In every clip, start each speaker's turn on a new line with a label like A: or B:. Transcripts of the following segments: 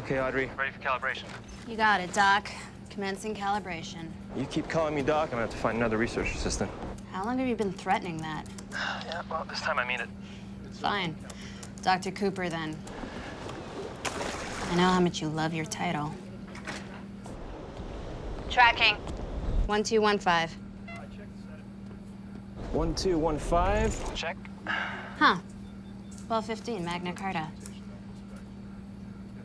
A: Okay, Audrey.
B: Ready for calibration.
C: You got it, Doc. Commencing calibration.
A: You keep calling me Doc, I'm gonna have to find another research assistant.
C: How long have you been threatening that?
A: Yeah, well, this time I mean it.
C: Fine. Dr. Cooper, then. I know how much you love your title. Tracking. 1215.
A: 1215. Check.
C: Huh. 1215, Magna Carta.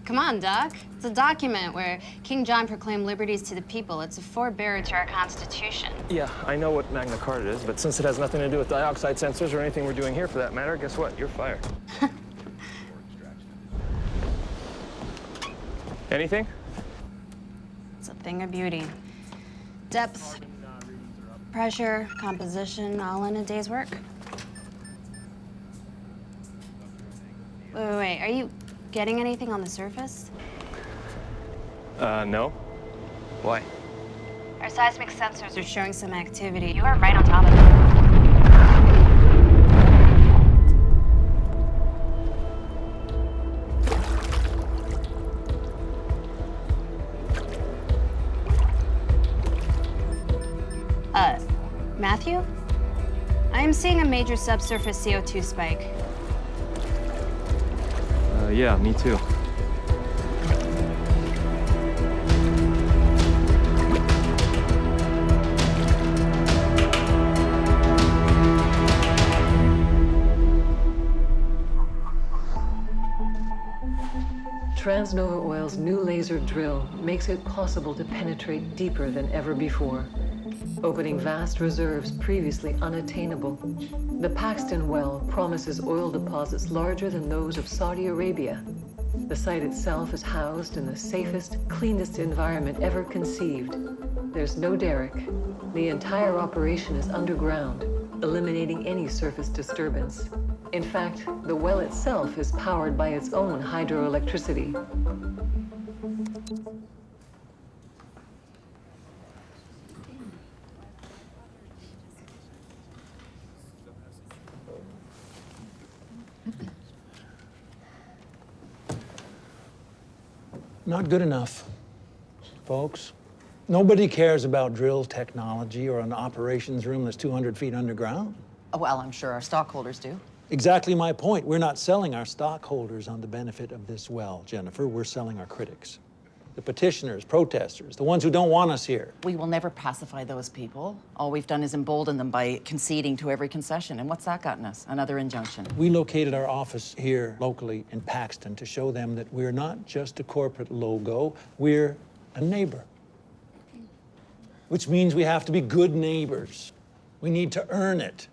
C: Come on, Doc. It's a document where King John proclaimed liberties to the people. It's a forebearer to our Constitution.
A: Yeah, I know what Magna Carta is, but since it has nothing to do with dioxide sensors or anything we're doing here for that matter, guess what? You're fired. Anything?
C: It's a thing of beauty. Depth, pressure, composition, all in a day's work. Wait. Are you getting anything on the surface?
A: No. Why?
C: Our seismic sensors are showing some activity. You are right on top of it. Matthew? I am seeing a major subsurface CO2 spike.
A: Yeah, me too.
D: Transnova Oil's new laser drill makes it possible to penetrate deeper than ever before, opening vast reserves previously unattainable. The Paxton well promises oil deposits larger than those of Saudi Arabia. The site itself is housed in the safest, cleanest environment ever conceived. There's no derrick. The entire operation is underground, eliminating any surface disturbance. In fact, the well itself is powered by its own hydroelectricity.
E: Not good enough, folks. Nobody cares about drill technology or an operations room that's 200 feet underground.
F: Well, I'm sure our stockholders do.
E: Exactly my point. We're not selling our stockholders on the benefit of this well, Jennifer. We're selling our critics. The petitioners, protesters, the ones who don't want us here.
F: We will never pacify those people. All we've done is embolden them by conceding to every concession. And what's that gotten us? Another injunction.
E: We located our office here locally in Paxton to show them that we're not just a corporate logo, we're a neighbor. Which means we have to be good neighbors. We need to earn it.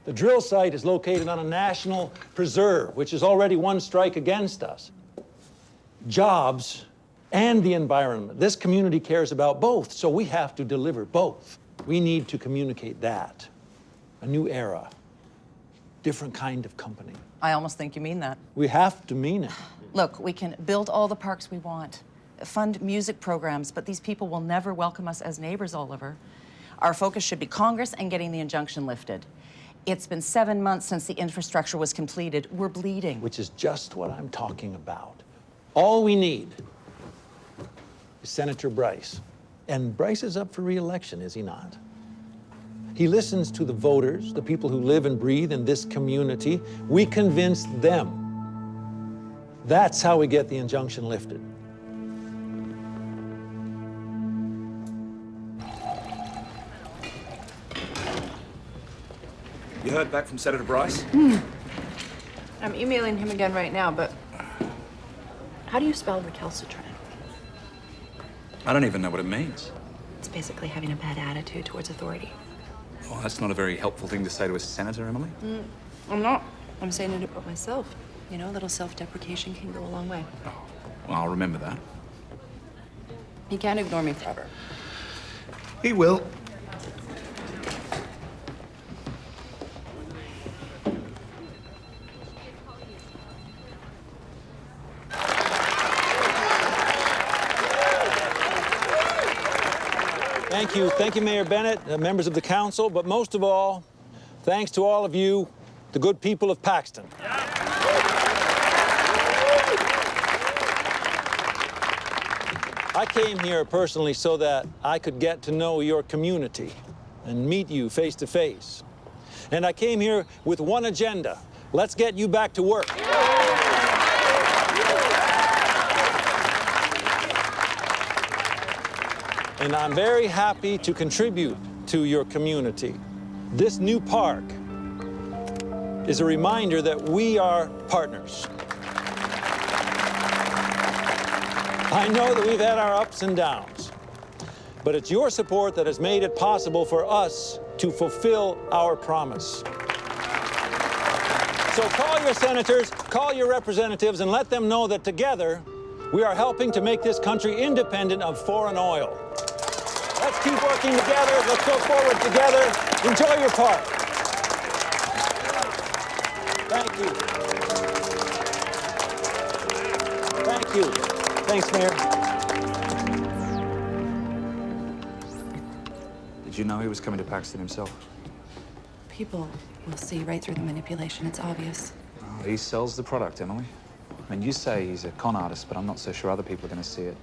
E: The drill site is located on a national preserve, which is already one strike against us. Jobs and the environment. This community cares about both, so we have to deliver both. We need to communicate that. A new era, different kind of company.
F: I almost think you mean that.
E: We have to mean it.
F: Look, we can build all the parks we want, fund music programs, but these people will never welcome us as neighbors, Oliver. Our focus should be Congress and getting the injunction lifted. It's been 7 months since the infrastructure was completed. We're bleeding.
E: Which is just what I'm talking about. All we need is Senator Bryce. And Bryce is up for re-election, is he not? He listens to the voters, the people who live and breathe in this community. We convince them. That's how we get the injunction lifted.
G: You heard back from Senator Bryce?
H: I'm emailing him again right now, but how do you spell recalcitrant?
G: I don't even know what it means.
H: It's basically having a bad attitude towards authority.
G: Well, that's not a very helpful thing to say to a senator, Emily.
H: I'm not. I'm saying it about myself. You know, a little self-deprecation can go a long way.
G: Oh, well, I'll remember that.
H: He can't ignore me forever.
G: He will.
E: Thank you, Mayor Bennett, members of the council, but most of all, thanks to all of you, the good people of Paxton. I came here personally so that I could get to know your community and meet you face to face. And I came here with one agenda. Let's get you back to work. And I'm very happy to contribute to your community. This new park is a reminder that we are partners. I know that we've had our ups and downs, but it's your support that has made it possible for us to fulfill our promise. So call your senators, call your representatives, and let them know that together we are helping to make this country independent of foreign oil. Let's keep working together. Let's go forward together. Enjoy your park. Thank you. Thank you. Thanks, Mayor.
G: Did you know he was coming to Paxton himself?
B: People will see right through the manipulation. It's obvious.
G: Oh, he sells the product, Emily. I mean, you say he's a con artist, but I'm not so sure other people are going to see it.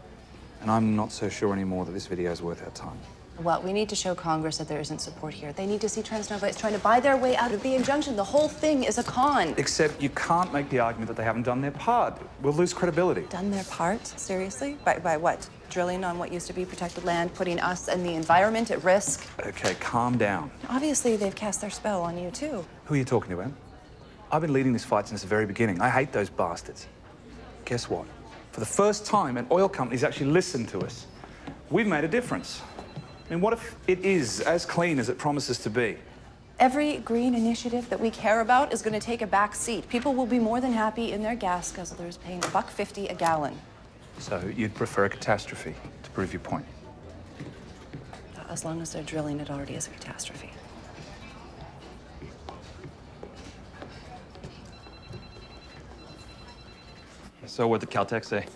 G: And I'm not so sure anymore that this video is worth our time.
H: Well, we need to show Congress that there isn't support here. They need to see Transnova is trying to buy their way out of the injunction. The whole thing is a con.
G: Except you can't make the argument that they haven't done their part. We'll lose credibility.
H: Done their part? Seriously? By what? Drilling on what used to be protected land, putting us and the environment at risk?
G: Okay, calm down.
H: Obviously, they've cast their spell on you, too.
G: Who are you talking to, Em? I've been leading this fight since the very beginning. I hate those bastards. Guess what? For the first time, an oil company's actually listened to us. We've made a difference. I mean, what if it is as clean as it promises to be?
H: Every green initiative that we care about is going to take a back seat. People will be more than happy in their gas guzzlers paying $1.50 a gallon.
G: So you'd prefer a catastrophe to prove your point?
H: As long as they're drilling, it already is a catastrophe.
A: So what did Caltech say?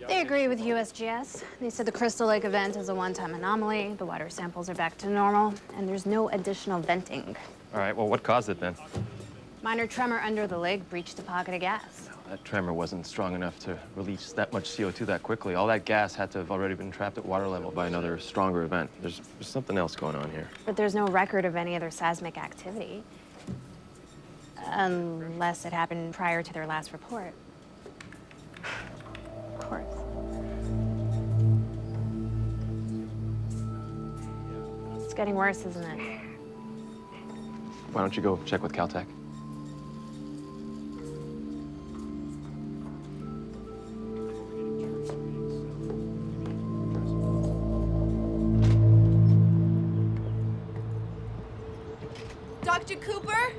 C: They agree with USGS. They said the Crystal Lake event is a one-time anomaly, the water samples are back to normal, and there's no additional venting.
A: All right, well, what caused it then?
C: Minor tremor under the lake breached a pocket of gas.
A: That tremor wasn't strong enough to release that much CO2 that quickly. All that gas had to have already been trapped at water level by another stronger event. There's something else going on here.
C: But there's no record of any other seismic activity. Unless it happened prior to their last report. Of course. It's getting worse, isn't it?
A: Why don't you go check with Caltech?
H: Dr. Cooper?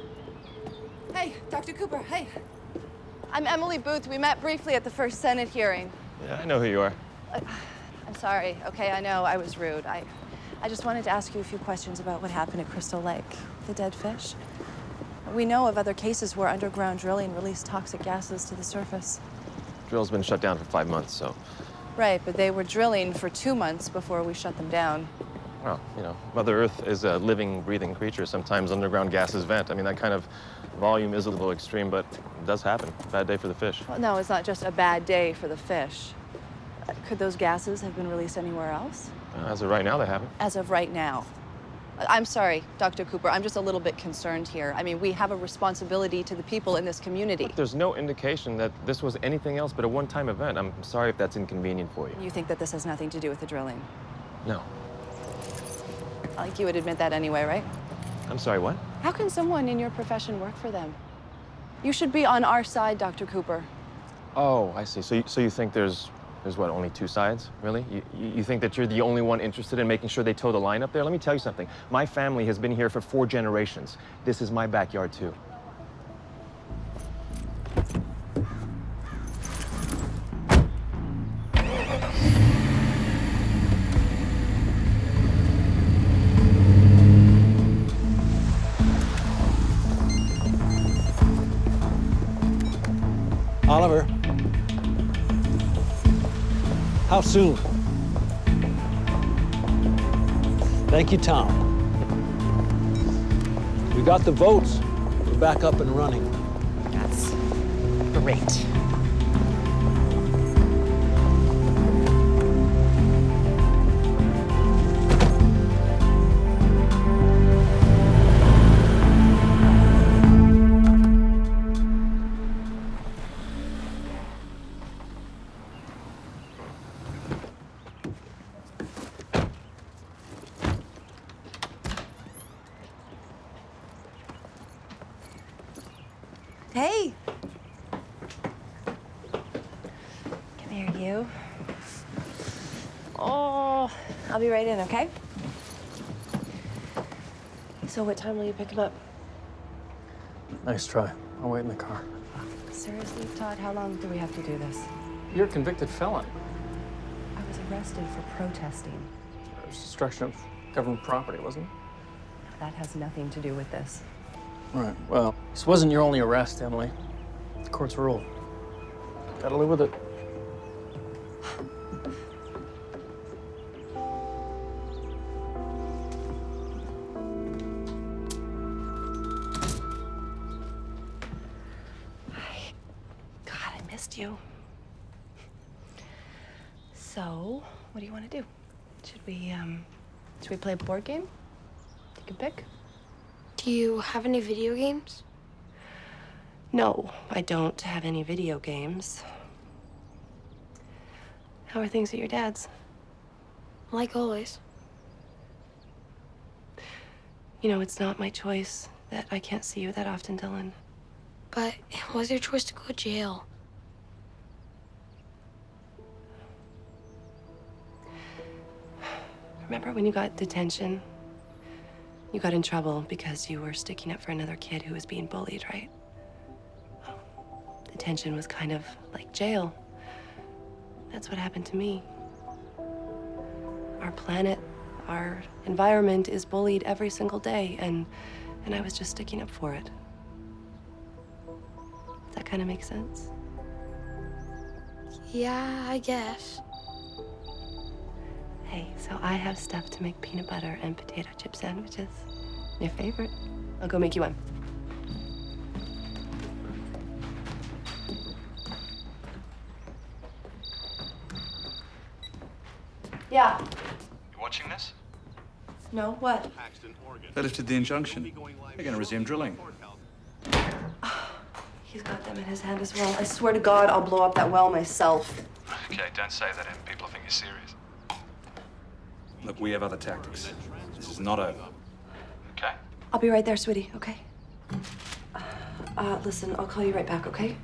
H: Hey, Dr. Cooper, hey. I'm Emily Booth. We met briefly at the first Senate hearing.
A: Yeah, I know who you are.
H: I'm sorry, okay, I know I was rude. I just wanted to ask you a few questions about what happened at Crystal Lake, the dead fish. We know of other cases where underground drilling released toxic gases to the surface.
A: Drill's been shut down for 5 months, so.
H: Right, but they were drilling for 2 months before we shut them down.
A: Well, you know, Mother Earth is a living, breathing creature. Sometimes underground gases vent. I mean, that kind of volume is a little extreme, but it does happen. Bad day for the fish.
H: Well, no, it's not just a bad day for the fish. Could those gases have been released anywhere else?
A: As of right now, they haven't.
H: As of right now. I'm sorry, Dr. Cooper, I'm just a little bit concerned here. I mean, we have a responsibility to the people in this community.
A: Look, there's no indication that this was anything else but a one-time event. I'm sorry if that's inconvenient for you.
H: You think that this has nothing to do with the drilling?
A: No.
H: I think you would admit that anyway, right?
A: I'm sorry, what?
H: How can someone in your profession work for them? You should be on our side, Dr. Cooper.
A: Oh, I see. So you think there's what, only 2 sides, really? You think that you're the only one interested in making sure they toe the line up there? Let me tell you something. My family has been here for 4 generations. This is my backyard, too.
E: Oliver. How soon? Thank you, Tom. We got the votes. We're back up and running.
F: That's great.
H: Hey. Come here, you. Oh, I'll be right in, okay? So what time will you pick him up?
I: Nice try. I'll wait in the car.
H: Seriously, Todd, how long do we have to do this?
I: You're a convicted felon.
H: I was arrested for protesting.
I: It was destruction of government property, wasn't it?
H: That has nothing to do with this.
I: Right. Well, this wasn't your only arrest, Emily. The court's rule. Gotta live with it.
H: God, I missed you. So, what do you want to do? Should we play a board game? You can pick.
J: Do you have any video games?
H: No, I don't have any video games. How are things at your dad's?
J: Like always.
H: You know, it's not my choice that I can't see you that often, Dylan.
J: But it was your choice to go to jail.
H: Remember when you got detention? You got in trouble because you were sticking up for another kid who was being bullied, right? Detention was kind of like jail. That's what happened to me. Our planet, our environment is bullied every single day, and I was just sticking up for it. Does that kind of make sense?
J: Yeah, I guess.
H: Hey, so I have stuff to make peanut butter and potato chip sandwiches. Your favorite. I'll go make you one. Yeah.
G: You watching this?
H: No, what?
G: They lifted the injunction. They're going to resume drilling.
H: He's got them in his hand as well. I swear to God, I'll blow up that well myself.
G: Okay, don't say that, and people think you're serious. Look, we have other tactics. This is not over. Okay?
H: I'll be right there, sweetie, okay? Listen, I'll call you right back, okay?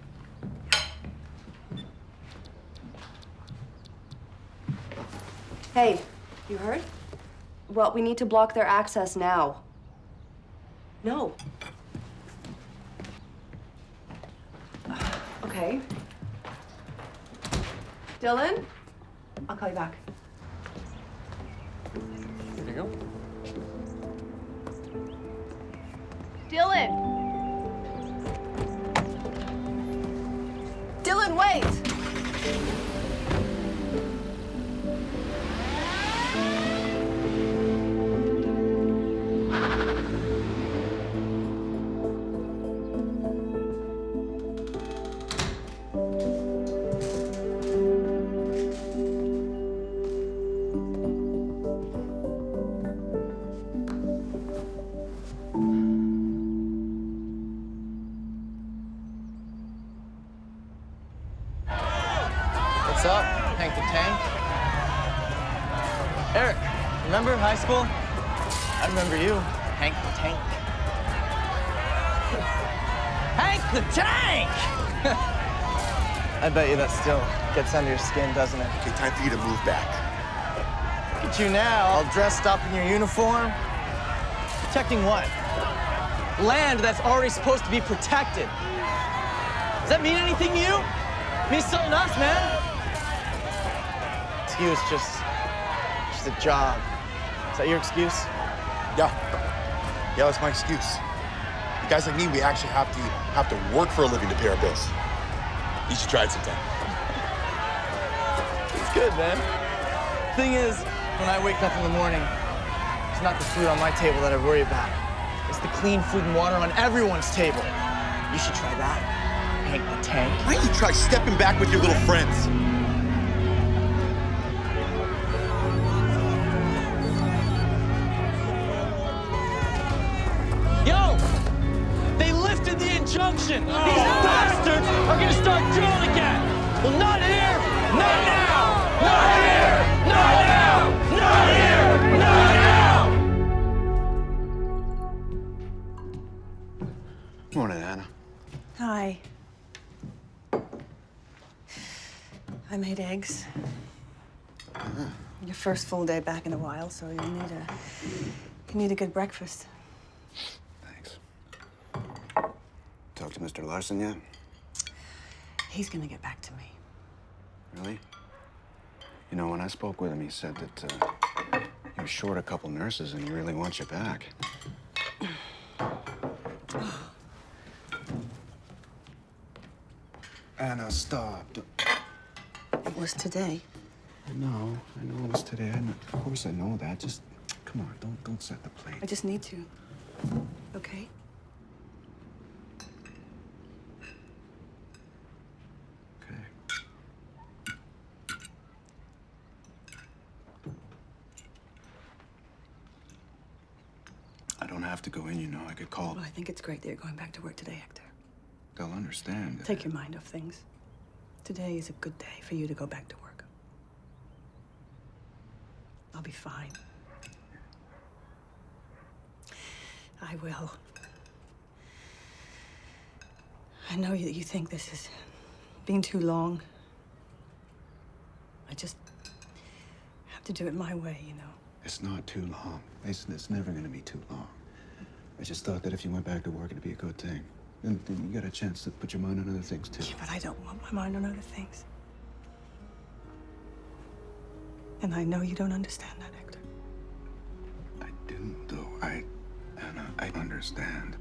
H: Hey, you heard? Well, we need to block their access now. No. Okay. Dylan? I'll call you back.
I: Here you go.
H: Dylan! Dylan, wait!
K: What's up, Hank the Tank? Eric, remember high school? I remember you, Hank the Tank. Hank the Tank! I bet you that still gets under your skin, doesn't it?
L: Okay, time for you to move back.
K: Look at you now, all dressed up in your uniform. Protecting what? Land that's already supposed to be protected. Does that mean anything to you? It means something to us, man. To you, it's just a job. Is that your excuse?
L: Yeah, that's my excuse. The guys like me, we actually have to work for a living to pay our bills. You should try it sometime.
K: It's good, man. Thing is, when I wake up in the morning, it's not the food on my table that I worry about. It's the clean food and water on everyone's table. You should try that, Hank the Tank.
L: Why don't you try stepping back with your little friends?
K: Yo! They lifted the injunction! These bastards are gonna start drilling again! Well, not here! Not now! Not here! Not now! Not here! Not now!
L: Morning, Anna.
F: How
M: I made eggs. Your first full day back in a while, so you need a good breakfast.
N: Thanks. Talk to Mr. Larson yet?
M: He's gonna get back to me.
N: Really? You know, when I spoke with him, he said that he was short a couple nurses and he really wants you back. Anna, stop.
M: It was today.
N: I know it was today. Of course I know that. Just, come on, don't set the plate.
M: I just need to. Okay?
N: Okay. I don't have to go in, you know. I could call.
M: Well, I think it's great that you're going back to work today, Hector.
N: They'll understand.
M: Take your mind off things. Today is a good day for you to go back to work. I'll be fine. I will. I know that you think this has been too long. I just have to do it my way, you know.
N: It's not too long. It's never gonna be too long. I just thought that if you went back to work, it'd be a good thing. Then you got a chance to put your mind on other things, too.
M: Yeah, but I don't want my mind on other things. And I know you don't understand that, Hector.
N: I do, though. Anna, I understand.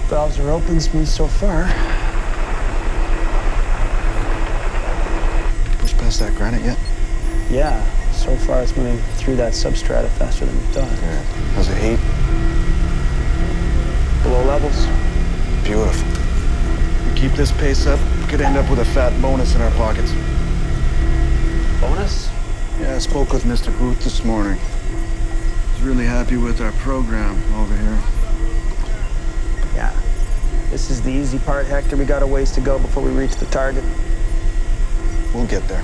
I: Valves are open, smooth so far.
N: Push past that granite yet?
I: Yeah, so far it's moving through that substrata faster than we thought.
N: Good. How's the heat?
I: Below levels.
N: Beautiful. We keep this pace up, we could end up with a fat bonus in our pockets.
I: Bonus?
N: Yeah, I spoke with Mr. Booth this morning. He's really happy with our program over here.
I: Yeah. This is the easy part, Hector. We got a ways to go before we reach the target.
N: We'll get there.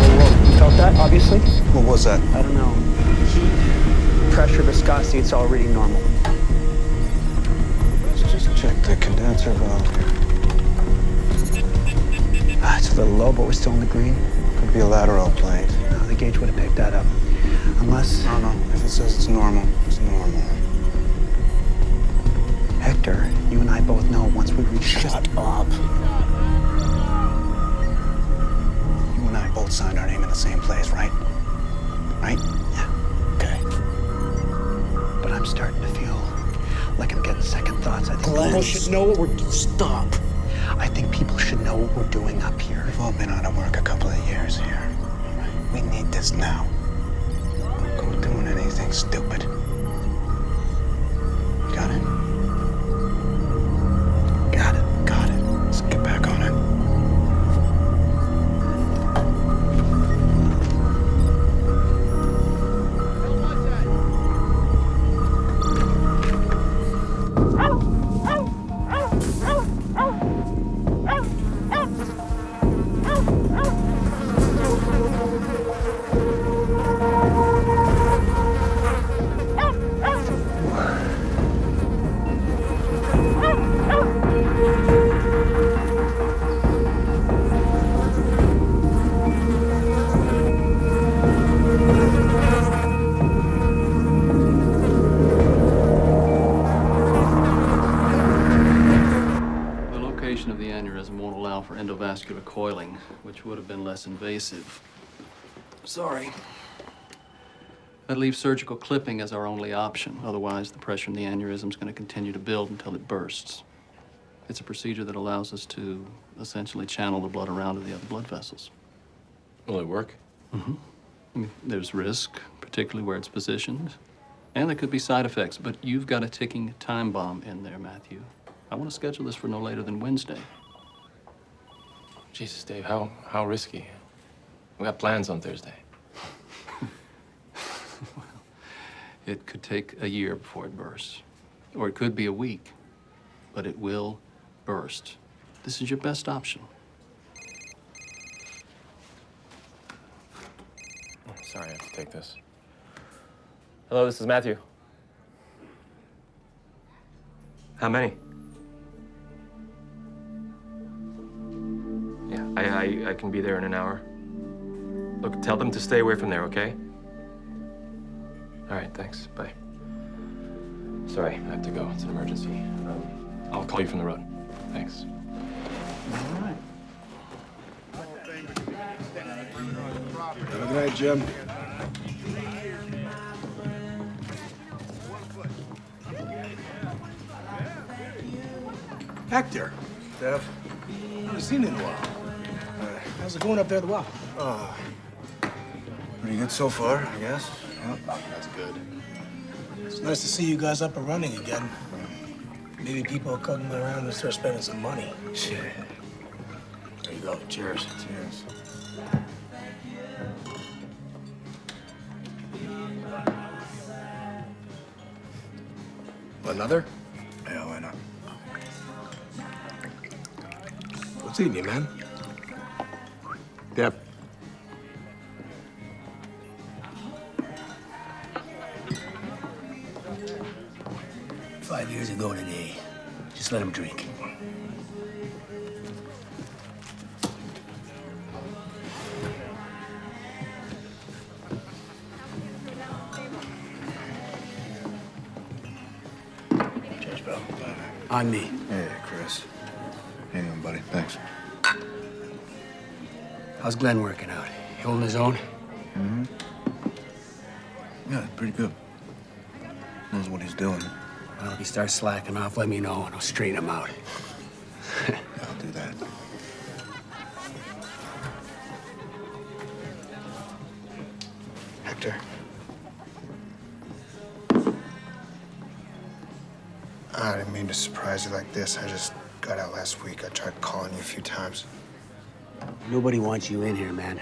I: Whoa. You felt that, obviously?
N: What was that?
I: I don't know. Heat, pressure, viscosity, it's all reading normal.
N: Let's just check the condenser valve here.
I: It's a little low, but we're still in the green.
N: Could be a lateral plate.
I: No, the gauge would have picked that up. Unless...
N: No. If it says it's normal, it's normal.
I: Hector, you and I both know once we reach...
N: Shut up. You and I both signed our name in the same place, right? Right?
I: Yeah.
N: Okay.
I: But I'm starting to feel like I'm getting second thoughts. I think
N: people should know what we're... Stop.
I: I think people should know what we're doing up here.
N: We've all been out of work a couple of years here. All right? We need this now. Don't go doing anything stupid. Got it?
I: Got it.
N: Got it. Let's get back on it.
I: for endovascular coiling, which would have been less invasive. Sorry. That leaves surgical clipping as our only option. Otherwise, the pressure in the aneurysm is going to continue to build until it bursts. It's a procedure that allows us to essentially channel the blood around to the other blood vessels.
A: Will it work?
I: Mm-hmm. I mean, there's risk, particularly where it's positioned, and there could be side effects, but you've got a ticking time bomb in there, Matthew. I want to schedule this for no later than Wednesday.
A: Jesus, Dave, how risky? We got plans on Thursday.
I: Well, it could take a year before it bursts, or it could be a week, but it will burst. This is your best option.
A: Oh, sorry, I have to take this. Hello, this is Matthew. How many? Yeah, I can be there in an hour. Look, tell them to stay away from there, okay? All right, thanks. Bye. Sorry, I have to go. It's an emergency. I'll call you from the road. Thanks.
I: All right.
N: Have a good night, Jim.
O: Hector.
N: Steph.
O: I haven't seen you in a while. How's it going up there at the well?
N: Pretty good so far, I guess. Yep.
O: That's good. It's nice to see you guys up and running again. Maybe people will come around and start spending some money.
N: Shit.
O: There you go. Cheers.
N: Cheers.
O: Another?
N: Yeah, why not?
O: What's eating you, man? Deb. "5 years ago today. Just let him drink." Cheers, bro. On me.
N: Hey, Chris. Hang on, buddy. Thanks.
O: How's Glenn working out? He holding his own?
N: Mm-hmm. Yeah, pretty good. Knows what he's doing.
O: Well, if he starts slacking off, let me know and I'll straighten him out.
N: Yeah, I'll do that.
O: Hector. I didn't mean to surprise you like this. I just got out last week. I tried calling you a few times. Nobody wants you in here, man.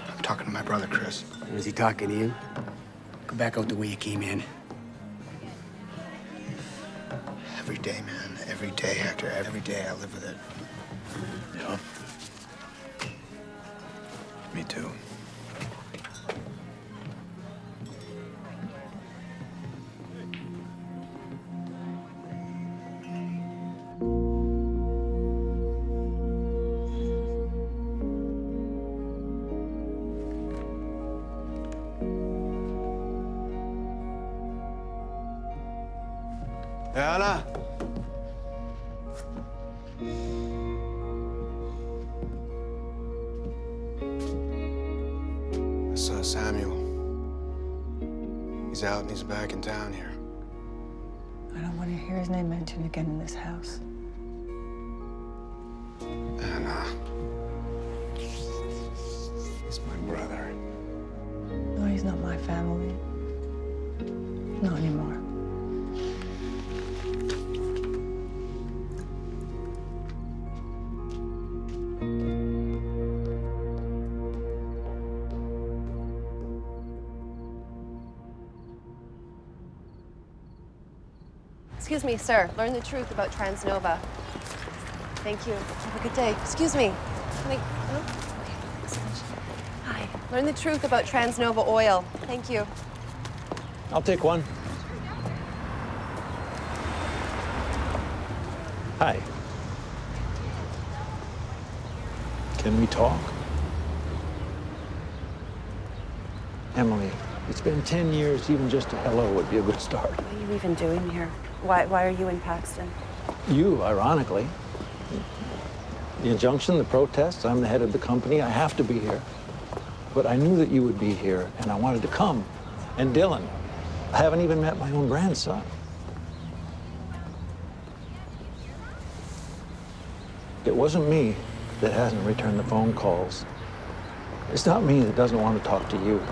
O: I'm talking to my brother, Chris. Is he talking to you? Go back out the way you came in. Every day, man. Every day, Hector. Every day I live with it.
N: Yeah. Me too.
L: Anna.
O: I saw Samuel. He's out and he's back in town here.
M: I don't want to hear his name mentioned again in this house.
O: Anna. He's my brother.
M: No, he's not my family. Not anymore.
H: Excuse me, sir. Learn the truth about Transnova. Thank you. Have a good day. Excuse me. Can I... Oh. Hi. Learn the truth about Transnova oil. Thank you.
E: I'll take one. Hi. Can we talk? Emily, it's been 10 years. Even just a hello would be a good start.
H: What are you even doing here? Why are you in Paxton?
E: You, ironically. The injunction, the protests, I'm the head of the company, I have to be here. But I knew that you would be here, and I wanted to come. And Dylan, I haven't even met my own grandson. It wasn't me that hasn't returned the phone calls. It's not me that doesn't want to talk to you.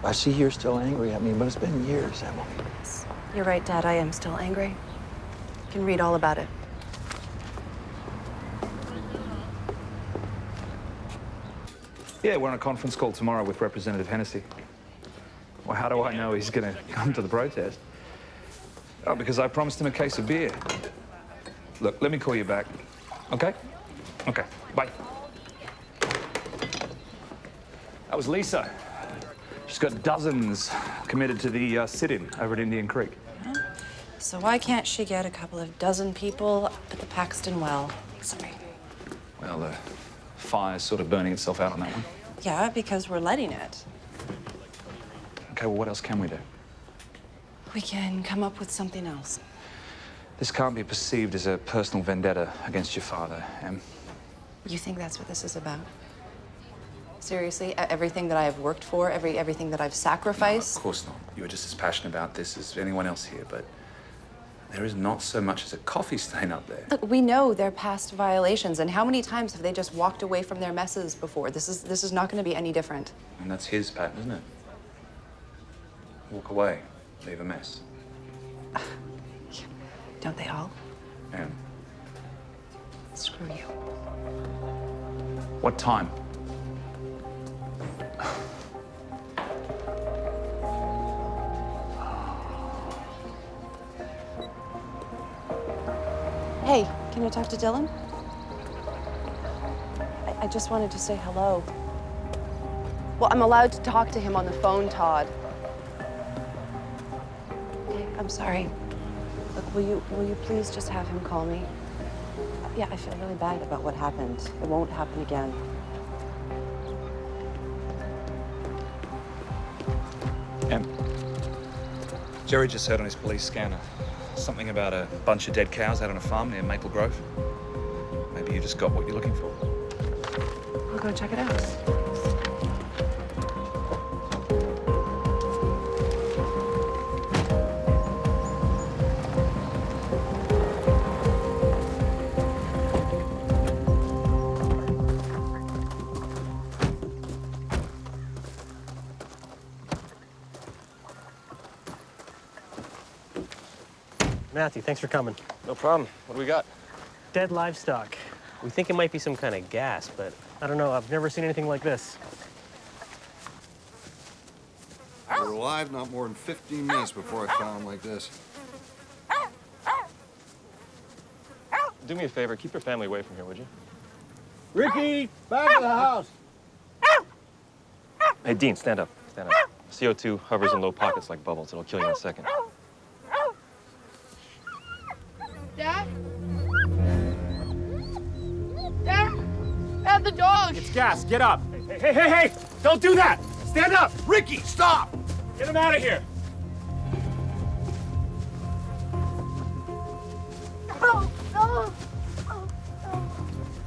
E: I see you're still angry at me, but it's been years, Emily.
H: You're right, Dad. I am still angry. You can read all about it.
G: Yeah, we're on a conference call tomorrow with Representative Hennessy. Well, how do I know he's going to come to the protest? Oh, because I promised him a case of beer. Look, let me call you back. Okay? Okay, bye. That was Lisa. She's got dozens committed to the sit-in over at Indian Creek.
H: So why can't she get a couple of dozen people at the Paxton Well? Sorry.
G: Well, the fire's sort of burning itself out on that one.
H: Yeah, because we're letting it.
G: Okay, well, what else can we do?
H: We can come up with something else.
G: This can't be perceived as a personal vendetta against your father, Em.
H: You think that's what this is about? Seriously? Everything that I have worked for, everything that I've sacrificed?
G: No, of course not. You were just as passionate about this as anyone else here, but there is not so much as a coffee stain up there.
H: Look, we know their past violations, and how many times have they just walked away from their messes before? This is not going to be any different.
G: And that's his pattern, isn't it? Walk away, leave a mess.
H: Don't they all?
G: Em.
H: Screw you.
G: What time?
H: Hey, can I talk to Dylan? I just wanted to say hello. Well, I'm allowed to talk to him on the phone, Todd. Okay, I'm sorry. Look, will you please just have him call me? Yeah, I feel really bad about what happened. It won't happen again.
G: Em. Jerry just heard on his police scanner something about a bunch of dead cows out on a farm near Maple Grove. Maybe you just got what you're looking for.
H: I'll go check it out.
P: Matthew, thanks for coming.
A: No problem. What do we got?
P: Dead livestock. We think it might be some kind of gas, but I don't know. I've never seen anything like this.
Q: We were alive not more than 15 minutes before I found them like this.
A: Do me a favor. Keep your family away from here, would you?
R: Ricky, back to the house.
A: Hey, Dean, stand up. Stand up. CO2 hovers in low pockets like bubbles. It'll kill you in a second.
J: Dad? Dad? Dad, the dog!
R: It's gas. Get up. Hey! Don't do that! Stand up! Ricky, stop! Get him out of here!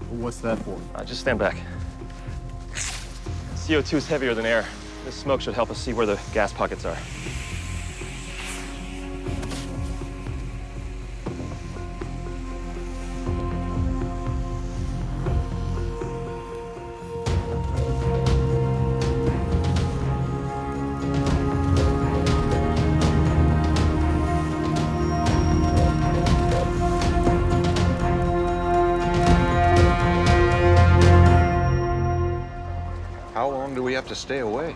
A: What's that for? Just stand back. CO2 is heavier than air. This smoke should help us see where the gas pockets are.
Q: How long do we have to stay away?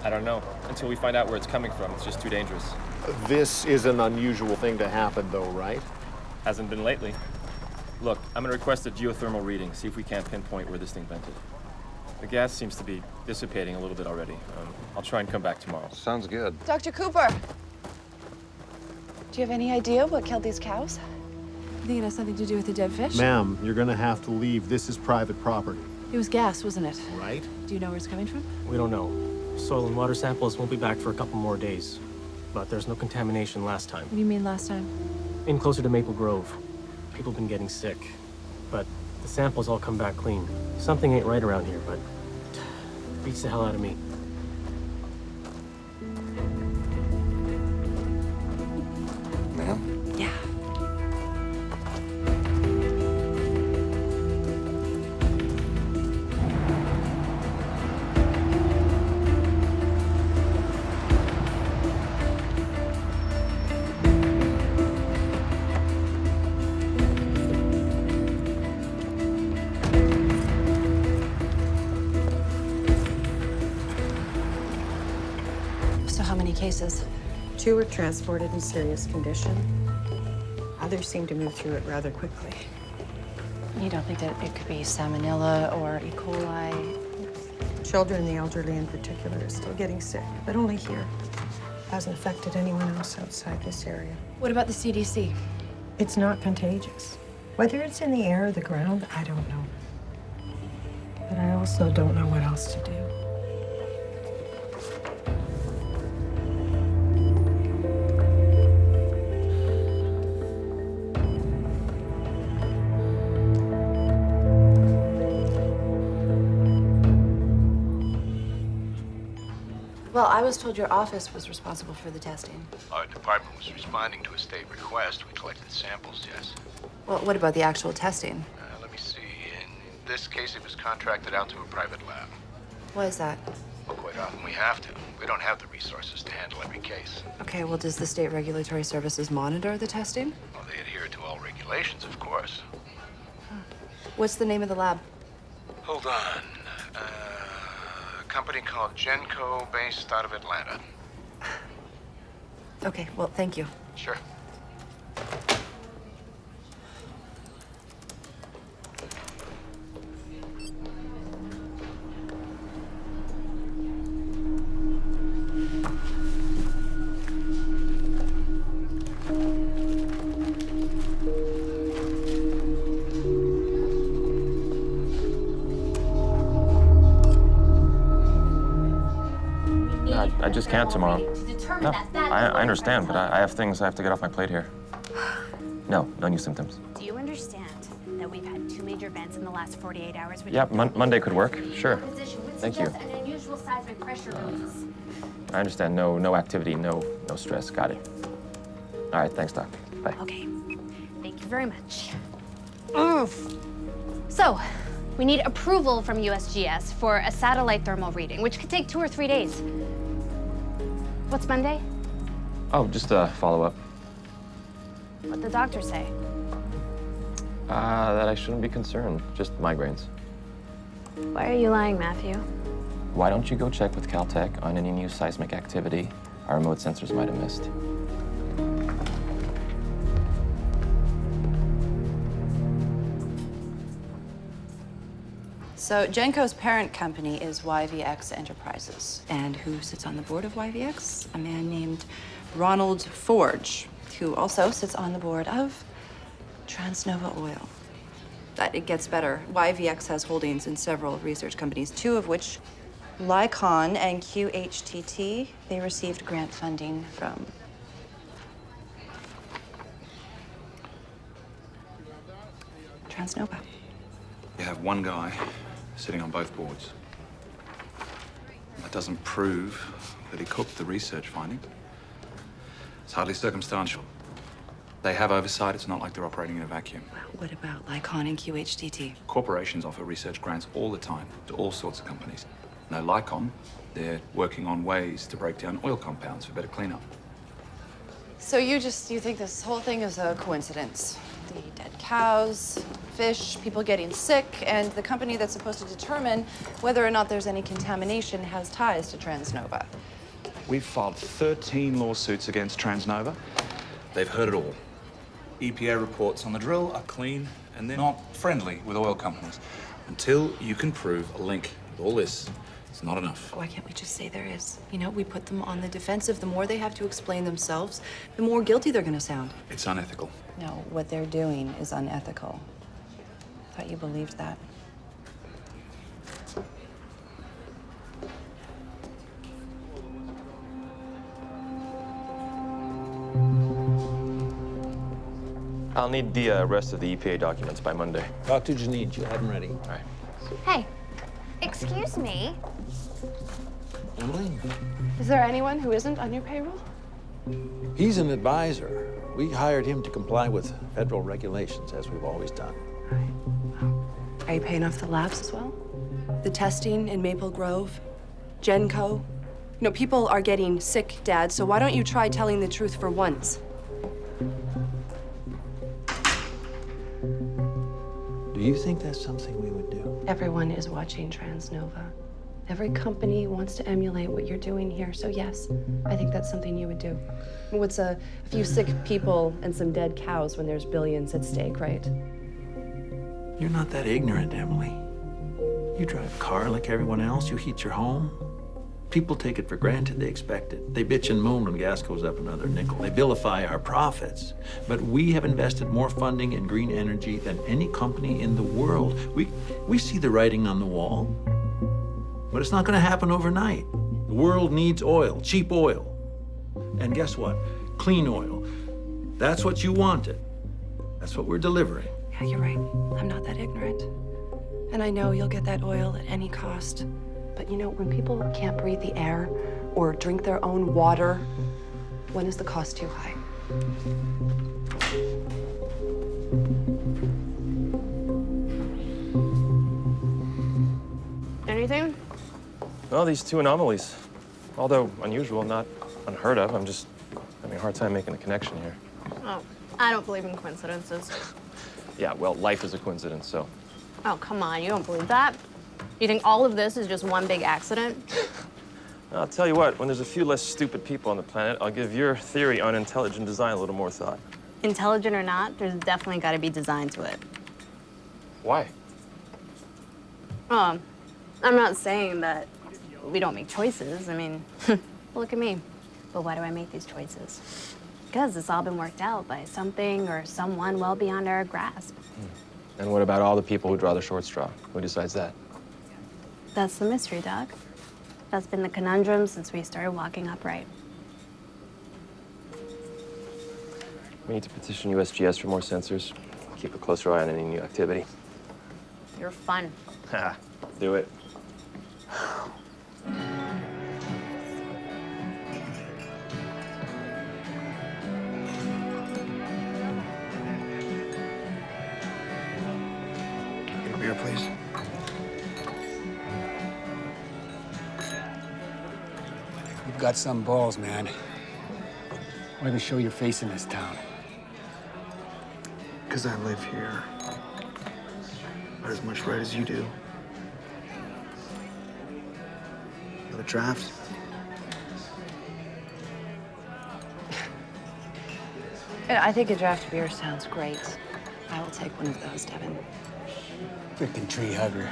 A: I don't know. Until we find out where it's coming from. It's just too dangerous.
R: This is an unusual thing to happen, though, right?
A: Hasn't been lately. Look, I'm gonna request a geothermal reading, see if we can't pinpoint where this thing vented. The gas seems to be dissipating a little bit already. I'll try and come back tomorrow.
Q: Sounds good.
H: Dr. Cooper! Do you have any idea what killed these cows? You think it has something to do with the dead fish?
R: Ma'am, you're gonna have to leave. This is private property.
H: It was gas, wasn't it?
R: Right.
H: Do you know where it's coming from?
P: We don't know. Soil and water samples won't be back for a couple more days. But there's no contamination last time.
H: What do you mean last time?
P: In closer to Maple Grove. People have been getting sick. But The samples all come back clean. Something ain't right around here, but it beats the hell out of me.
Q: Ma'am?
B: Yeah. So how many cases?
M: 2 were transported in serious condition. Others seem to move through it rather quickly.
B: You don't think that it could be salmonella or E. coli?
M: Children, the elderly in particular, are still getting sick, but only here. Hasn't affected anyone else outside this area.
B: What about the CDC?
M: It's not contagious. Whether it's in the air or the ground, I don't know. But I also don't know what else to do.
B: Well, I was told your office was responsible for the testing.
S: Our department was responding to a state request. We collected samples, yes.
B: Well, what about the actual testing?
S: Let me see. In this case, it was contracted out to a private lab.
B: Why is that?
S: Well, quite often we have to. We don't have the resources to handle every case.
B: Okay, well, does the state regulatory services monitor the testing?
S: Well, they adhere to all regulations, of course.
B: What's the name of the lab?
S: Hold on. A company called Genco, based out of Atlanta.
B: Okay, well, thank you.
S: Sure.
A: I just can't tomorrow. No, I understand, but I have things I have to get off my plate here. No new symptoms.
C: Do you understand that we've had 2 major events in the last 48 hours?
A: Yeah, Monday could work, sure. Thank you.
C: An unusual seismic pressure release.
A: I understand, no activity, no stress, got it. All right, thanks, Doc, bye.
C: Okay, thank you very much. So, we need approval from USGS for a satellite thermal reading, which could take 2 or 3 days. What's Monday?
A: Oh, just a follow-up.
C: What'd the doctor say?
A: That I shouldn't be concerned, just migraines.
C: Why are you lying, Matthew?
A: Why don't you go check with Caltech on any new seismic activity our remote sensors might have missed?
B: So Genco's parent company is YVX Enterprises. And who sits on the board of YVX? A man named Ronald Forge, who also sits on the board of Transnova Oil. But it gets better. YVX has holdings in several research companies, 2 of which, Lycon and QHTT, they received grant funding from. Transnova.
G: You have one guy sitting on both boards. That doesn't prove that he cooked the research finding. It's hardly circumstantial. They have oversight. It's not like they're operating in a vacuum.
B: What about Lycon and QHTT?
G: Corporations offer research grants all the time to all sorts of companies. No Lycon, they're working on ways to break down oil compounds for better cleanup.
B: So you think this whole thing is a coincidence? The dead cows, fish, people getting sick, and the company that's supposed to determine whether or not there's any contamination has ties to Transnova.
G: We've filed 13 lawsuits against Transnova. They've heard it all. EPA reports on the drill are clean, and they're not friendly with oil companies. Until you can prove a link with all this, it's not enough.
B: Why can't we just say there is? You know, we put them on the defensive. The more they have to explain themselves, the more guilty they're gonna sound.
G: It's unethical.
B: No, what they're doing is unethical. Thought you believed that.
A: I'll need the rest of the EPA documents by Monday.
E: Talk to Janine. She'll have them ready.
A: All right.
C: Hey, excuse me.
E: Emily?
H: Is there anyone who isn't on your payroll?
E: He's an advisor. We hired him to comply with federal regulations, as we've always done.
B: Are you paying off the labs as well? The testing in Maple Grove? Genco? You know, people are getting sick, Dad, so why don't you try telling the truth for once?
E: Do you think that's something we would do?
B: Everyone is watching Transnova. Every company wants to emulate what you're doing here, so yes, I think that's something you would do. What's a few sick people and some dead cows when there's billions at stake, right?
E: You're not that ignorant, Emily. You drive a car like everyone else. You heat your home. People take it for granted. They expect it. They bitch and moan when gas goes up another nickel. They vilify our profits. But we have invested more funding in green energy than any company in the world. We see the writing on the wall. But it's not going to happen overnight. The world needs oil, cheap oil. And guess what? Clean oil. That's what you wanted. That's what we're delivering.
B: Yeah, you're right. I'm not that ignorant. And I know you'll get that oil at any cost. But you know, when people can't breathe the air or drink their own water, when is the cost too high?
H: Anything?
A: Well, these two anomalies. Although unusual, not unheard of. I'm just having a hard time making the connection here.
C: Oh, I don't believe in coincidences.
A: Yeah, well, life is a coincidence, so.
C: Oh, come on, you don't believe that? You think all of this is just one big accident?
A: I'll tell you what, when there's a few less stupid people on the planet, I'll give your theory on intelligent design a little more thought.
C: Intelligent or not, there's definitely got to be design to it.
A: Why?
C: Oh, I'm not saying that we don't make choices. I mean, look at me. But why do I make these choices? Because it's all been worked out by something or someone well beyond our grasp.
A: And what about all the people who draw the short straw? Who decides that?
C: That's the mystery, Doc. That's been the conundrum since we started walking upright.
A: We need to petition USGS for more sensors. Keep a closer eye on any new activity.
C: You're fun.
A: Ha, do it.
O: Get a beer, please.
T: You've got some balls, man. Why the show your face in this town?
O: Because I live here. Not as much right as you do. Another draft?
B: I think a draft beer sounds great. I will take one of those, Devin.
T: Frickin' tree hugger.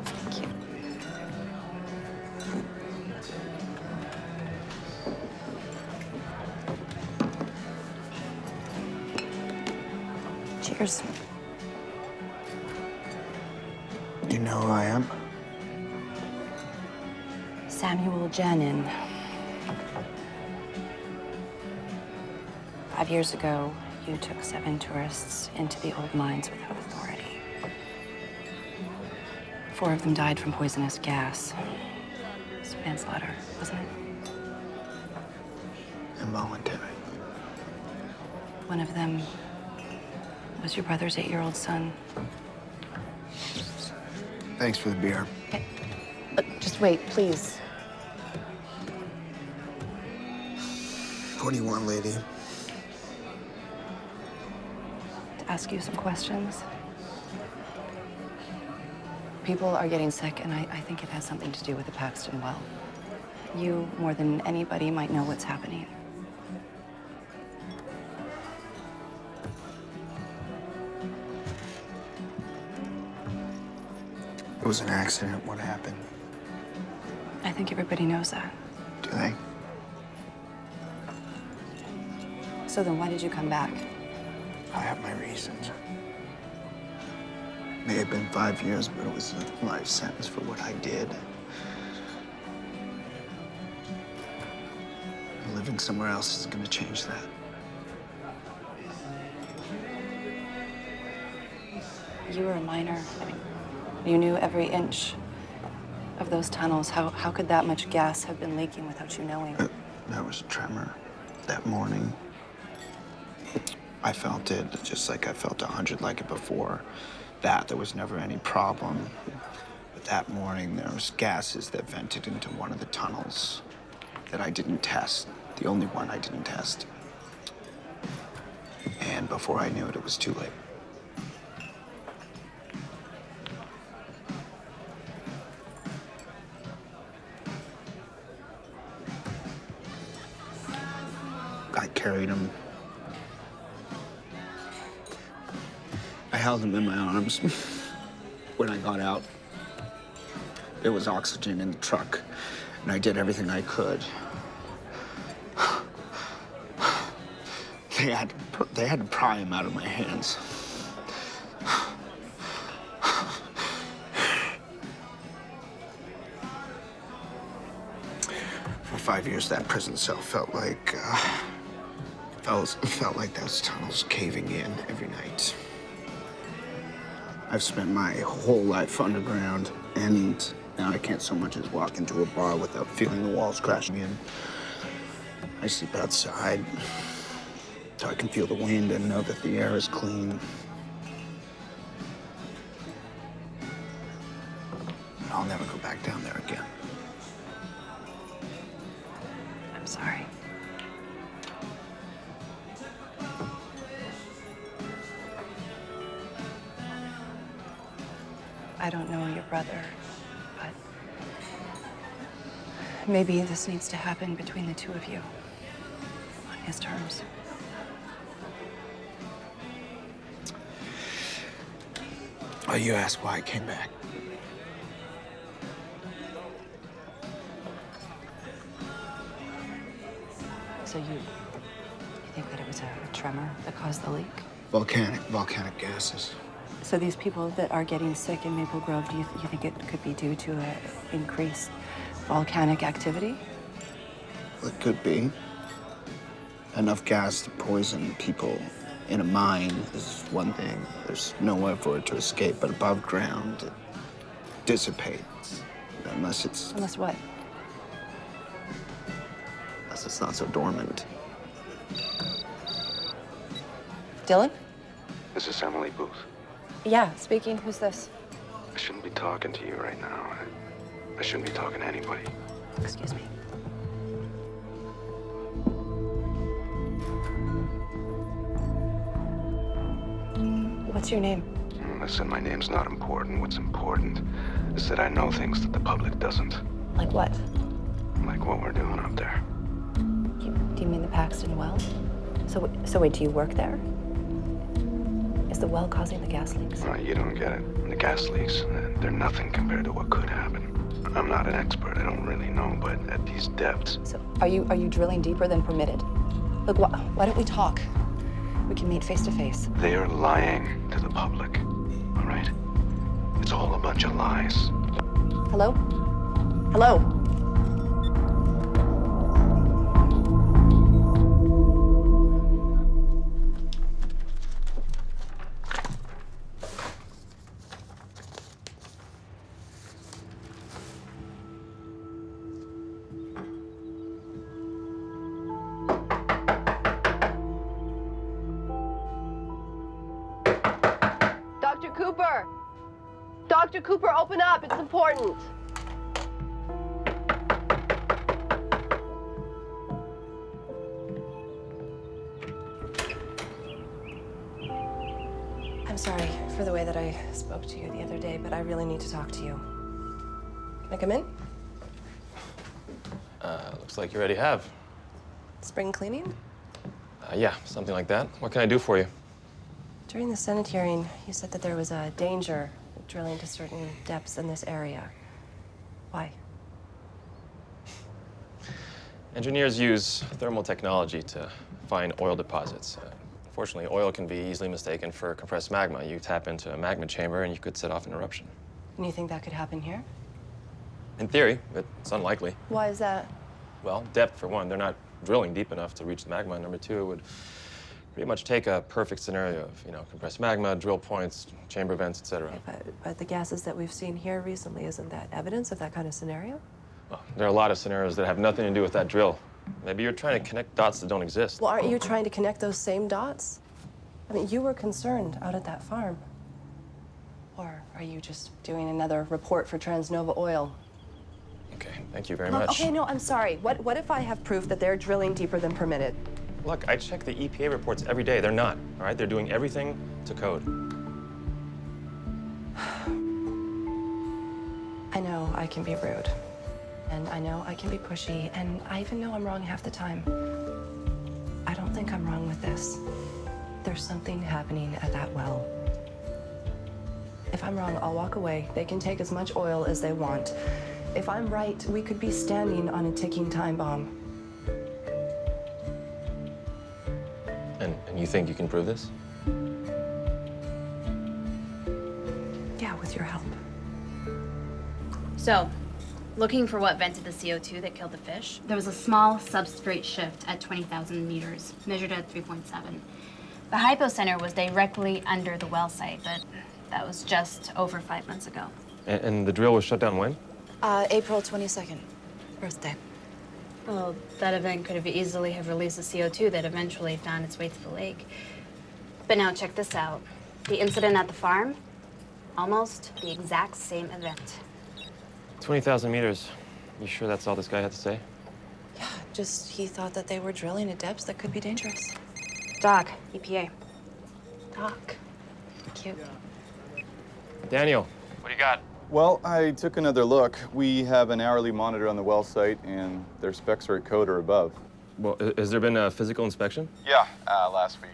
B: Thank you. Cheers.
O: You know who I am?
B: Samuel Jenin. 5 years ago, you took 7 tourists into the old mines without authority. 4 of them died from poisonous gas. It was manslaughter, wasn't it?
O: Involuntary.
B: One of them was your brother's 8-year-old son.
O: Thanks for the beer.
B: Just wait, please.
O: What do you want, lady?
B: To ask you some questions. People are getting sick, and I think it has something to do with the Paxton well. You, more than anybody, might know what's happening.
O: It was an accident. What happened?
B: I think everybody knows that.
O: Do they?
B: So then why did you come back?
O: I have my reasons. May have been 5 years, but it was a life sentence for what I did. Living somewhere else is gonna change that.
B: You were a miner. I mean, you knew every inch of those tunnels. How could that much gas have been leaking without you knowing?
O: There was a tremor that morning. I felt it just like I felt 100 like it before. There was never any problem. But that morning, there was gases that vented into one of the tunnels that I didn't test. The only one I didn't test. And before I knew it, it was too late. I carried him. I held him in my arms. When I got out, there was oxygen in the truck, and I did everything I could. They had to pry him out of my hands. For 5 years, that prison cell felt like those tunnels caving in every night. I've spent my whole life underground, and now I can't so much as walk into a bar without feeling the walls crashing in. I sleep outside, so I can feel the wind and know that the air is clean. I'll never go back down there again.
B: I'm sorry. I don't know your brother, but maybe this needs to happen between the two of you, on his terms.
O: Oh, you asked why I came back.
B: So you think that it was a tremor that caused the leak?
O: Volcanic gases.
B: So these people that are getting sick in Maple Grove, do you think it could be due to an increased volcanic activity?
O: It could be. Enough gas to poison people in a mine is one thing. There's nowhere for it to escape, but above ground, it dissipates. Unless it's...
B: Unless what?
O: Unless it's not so dormant.
B: Dylan?
S: This is Emily Booth.
B: Yeah, speaking. Who's this?
S: I shouldn't be talking to you right now. I shouldn't be talking to anybody.
B: Excuse me. What's your name?
S: Listen, my name's not important. What's important is that I know things that the public doesn't.
B: Like what?
S: Like what we're doing up there.
B: Do you mean the Paxton well? So wait, do you work there? Is the well causing the gas leaks?
S: You don't get it. The gas leaks, they're nothing compared to what could happen. I'm not an expert. I don't really know, but at these depths...
B: So are you drilling deeper than permitted? Look, why don't we talk? We can meet face to face.
S: They are lying to the public, all right? It's all a bunch of lies.
B: Hello? Hello?
J: Dr. Cooper, open up. It's important.
B: I'm sorry for the way that I spoke to you the other day, but I really need to talk to you. Can I come in?
A: Looks like you already have.
B: Spring cleaning?
A: Yeah, something like that. What can I do for you?
B: During the Senate hearing, you said that there was a danger drilling to certain depths in this area. Why?
A: Engineers use thermal technology to find oil deposits. Unfortunately, oil can be easily mistaken for compressed magma. You tap into a magma chamber and you could set off an eruption.
B: And you think that could happen here?
A: In theory, but it's unlikely.
B: Why is that?
A: Well, depth, for one. They're not drilling deep enough to reach the magma. Number two, it would pretty much take a perfect scenario of, compressed magma, drill points, chamber vents, etc.
H: But the gases that we've seen here recently, isn't that evidence of that kind of scenario?
A: Well, there are a lot of scenarios that have nothing to do with that drill. Maybe you're trying to connect dots that don't exist.
H: Well, aren't you trying to connect those same dots? I mean, you were concerned out at that farm. Or are you just doing another report for Transnova Oil?
A: Okay, thank you very
H: Look,
A: much.
H: okay, no, I'm sorry. What if I have proof that they're drilling deeper than permitted?
A: Look, I check the EPA reports every day. They're not, all right? They're doing everything to code.
H: I know I can be rude. And I know I can be pushy. And I even know I'm wrong half the time. I don't think I'm wrong with this. There's something happening at that well. If I'm wrong, I'll walk away. They can take as much oil as they want. If I'm right, we could be standing on a ticking time bomb.
A: And you think you can prove this?
H: Yeah, with your help.
C: So, looking for what vented the CO2 that killed the fish, there was a small substrate shift at 20,000 meters, measured at 3.7. The hypocenter was directly under the well site, but that was just over 5 months ago.
A: And the drill was shut down when?
B: April 22nd, birthday.
C: Well, that event could have easily have released the CO2 that eventually found its way to the lake. But now check this out. The incident at the farm, almost the exact same event.
A: 20,000 meters. You sure that's all this guy had to say?
B: Yeah, just he thought that they were drilling at depths that could be dangerous.
C: Doc, EPA.
B: Doc. Cute.
A: Daniel, what do you got?
U: Well, I took another look. We have an hourly monitor on the well site, and their specs are at code or above.
A: Well, has there been a physical inspection?
U: Yeah, last week.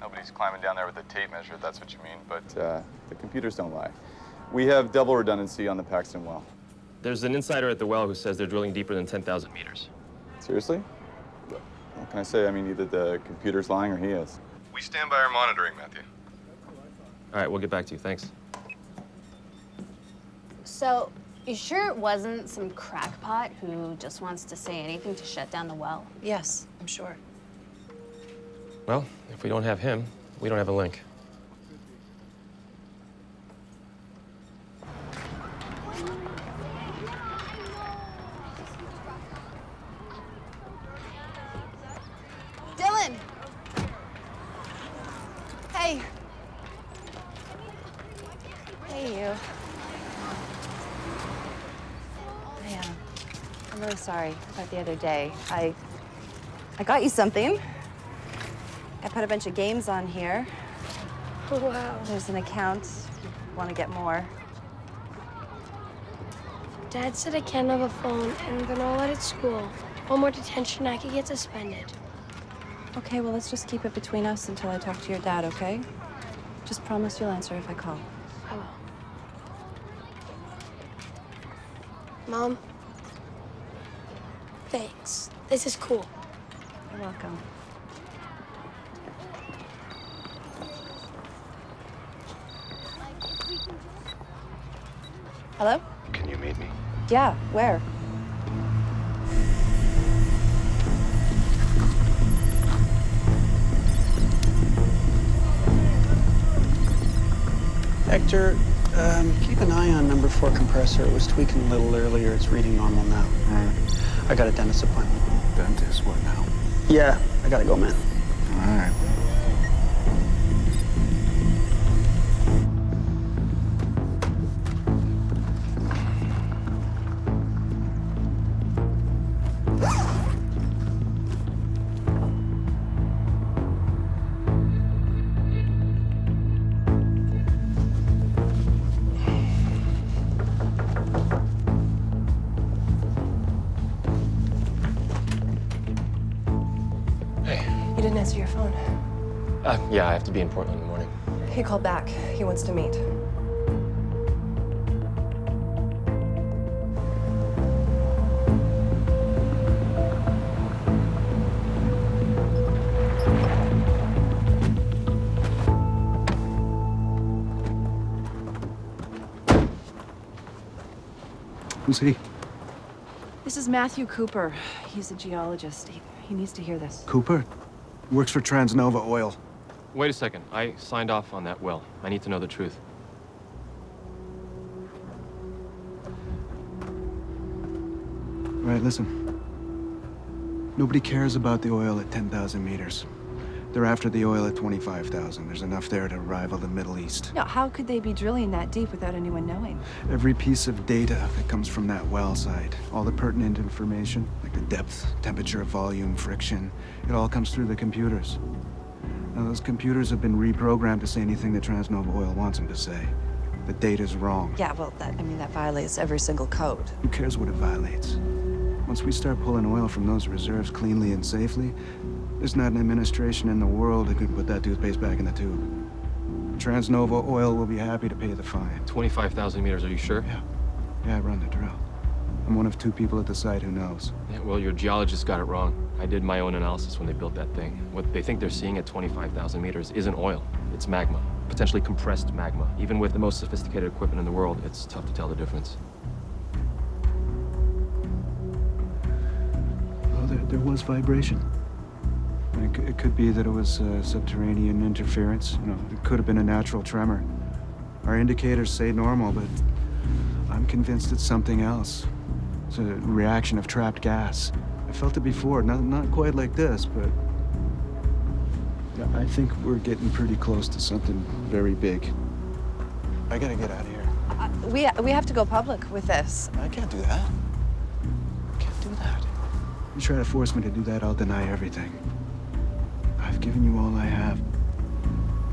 U: Nobody's climbing down there with a tape measure, if that's what you mean, but the computers don't lie. We have double redundancy on the Paxton well.
A: There's an insider at the well who says they're drilling deeper than 10,000 meters.
U: Seriously? What can I say? I mean, either the computer's lying or he is. We stand by our monitoring, Matthew.
A: All right, we'll get back to you. Thanks.
C: So, you sure it wasn't some crackpot who just wants to say anything to shut down the well?
B: Yes, I'm sure.
A: Well, if we don't have him, we don't have a link.
H: Dylan! Hey. Hey, you. I'm really sorry about the other day. I got you something. I put a bunch of games on here.
J: Oh, wow.
H: There's an account if you want to get more.
J: Dad said I can't have a phone, and they're not allowed at school. One more detention, I could get suspended.
H: Okay, well, let's just keep it between us until I talk to your dad, okay? Just promise you'll answer if I call.
J: I will. Mom? Thanks. This is cool.
H: You're welcome. Hello?
S: Can you meet me?
H: Yeah, where?
T: Hector, keep an eye on number 4 compressor. It was tweaking a little earlier. It's reading normal now. All right. I got a dentist appointment.
N: Dentist, what now?
T: Yeah, I gotta go, man.
N: All right.
H: You didn't answer your phone.
A: Yeah, I have to be in Portland in the morning.
H: He called back. He wants to meet.
N: Who's he?
H: This is Matthew Cooper. He's a geologist. He needs to hear this.
N: Cooper? Works for Transnova Oil.
A: Wait a second. I signed off on that will. I need to know the truth.
N: All right, listen. Nobody cares about the oil at 10,000 meters. They're after the oil at 25,000. There's enough there to rival the Middle East.
H: Now, how could they be drilling that deep without anyone knowing?
N: Every piece of data that comes from that well site, all the pertinent information, like the depth, temperature, volume, friction, it all comes through the computers. Now, those computers have been reprogrammed to say anything that Transnova Oil wants them to say. The data's wrong.
B: Yeah, well, that violates every single code.
N: Who cares what it violates? Once we start pulling oil from those reserves cleanly and safely, there's not an administration in the world that can put that toothpaste back in the tube. Transnova Oil will be happy to pay the fine.
A: 25,000 meters, are you sure?
N: Yeah, I run the drill. I'm one of 2 people at the site who knows.
A: Yeah, well, your geologist got it wrong. I did my own analysis when they built that thing. What they think they're seeing at 25,000 meters isn't oil. It's magma. Potentially compressed magma. Even with the most sophisticated equipment in the world, it's tough to tell the difference.
N: Well, there was vibration. It could be that it was subterranean interference. You know, it could have been a natural tremor. Our indicators say normal, but I'm convinced it's something else. It's a reaction of trapped gas. I felt it before, not quite like this, but yeah, I think we're getting pretty close to something very big. I gotta get out of here.
H: We have to go public with this.
N: I can't do that. I can't do that. You try to force me to do that, I'll deny everything. I've given you all I have.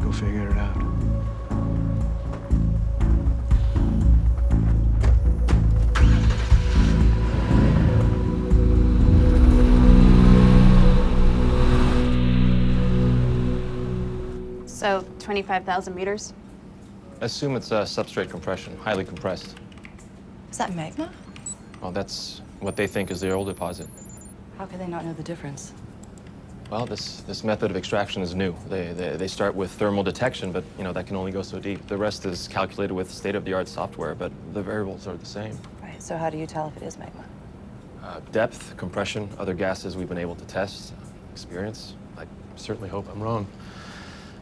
N: Go figure it out.
C: So, 25,000 meters?
A: Assume it's substrate compression, highly compressed.
B: Is that magma?
A: Well, that's what they think is the oil deposit.
B: How could they not know the difference?
A: Well, this method of extraction is new. They start with thermal detection, but you know that can only go so deep. The rest is calculated with state-of-the-art software, but the variables are the same.
B: Right, so how do you tell if it is magma?
A: Depth, compression, other gases we've been able to test, experience. I certainly hope I'm wrong.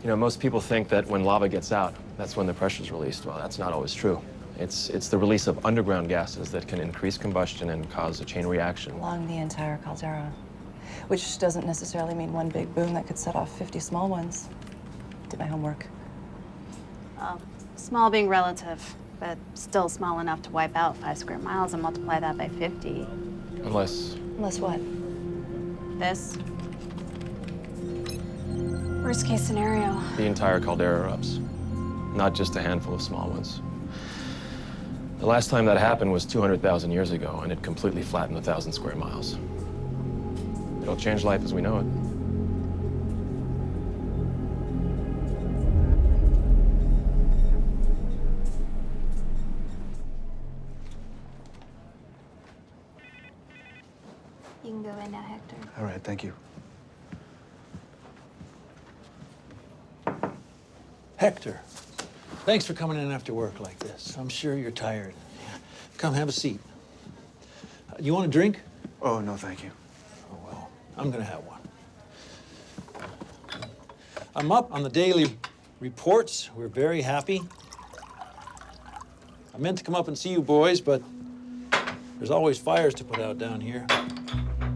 A: You know, most people think that when lava gets out, that's when the pressure's released. Well, that's not always true. It's the release of underground gases that can increase combustion and cause a chain reaction.
B: Along the entire caldera. Which doesn't necessarily mean one big boom that could set off 50 small ones. Did my homework.
C: Small being relative, but still small enough to wipe out 5 square miles and multiply that by 50.
A: Unless
B: what?
C: This. Worst case scenario.
A: the entire caldera erupts, not just a handful of small ones. The last time that happened was 200,000 years ago, and it completely flattened 1,000 square miles. It'll change life as we know it.
C: You can go in now, Hector.
N: All right, thank you.
E: Hector, thanks for coming in after work like this. I'm sure you're tired. Come have a seat. You want a drink?
N: Oh, no, thank you.
E: Oh, well, I'm gonna have one. I'm up on the daily reports. We're very happy. I meant to come up and see you boys, but there's always fires to put out down here.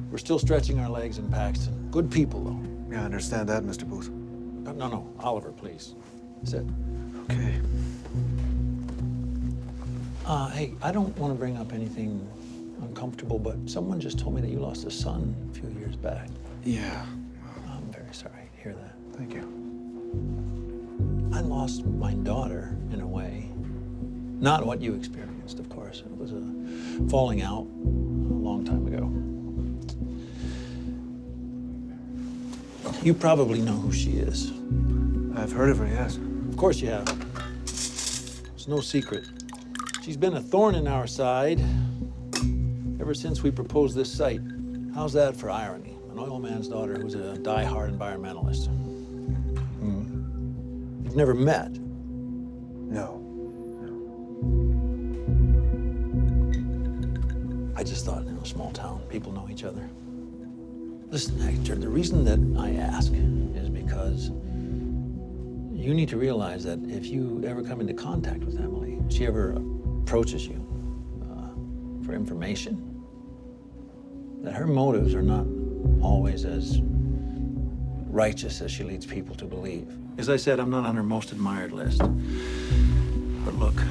E: We're still stretching our legs in Paxton. Good people, though.
N: Yeah, I understand that, Mr. Booth.
E: No, Oliver, please. Sit.
N: Okay.
E: Hey, I don't want to bring up anything uncomfortable, but someone just told me that you lost a son a few years back.
N: Yeah.
E: I'm very sorry to hear that.
N: Thank you.
E: I lost my daughter, in a way. Not what you experienced, of course. It was a falling out a long time ago. You probably know who she is.
N: I've heard of her, yes.
E: Of course you have. It's no secret. She's been a thorn in our side ever since we proposed this site. How's that for irony? An oil man's daughter who's a die-hard environmentalist. You've never met?
N: No.
E: I just thought, small people know each other. Listen, Hector, the reason that I ask is because you need to realize that if you ever come into contact with Emily, she ever approaches you for information, that her motives are not always as righteous as she leads people to believe. As I said, I'm not on her most admired list. But look,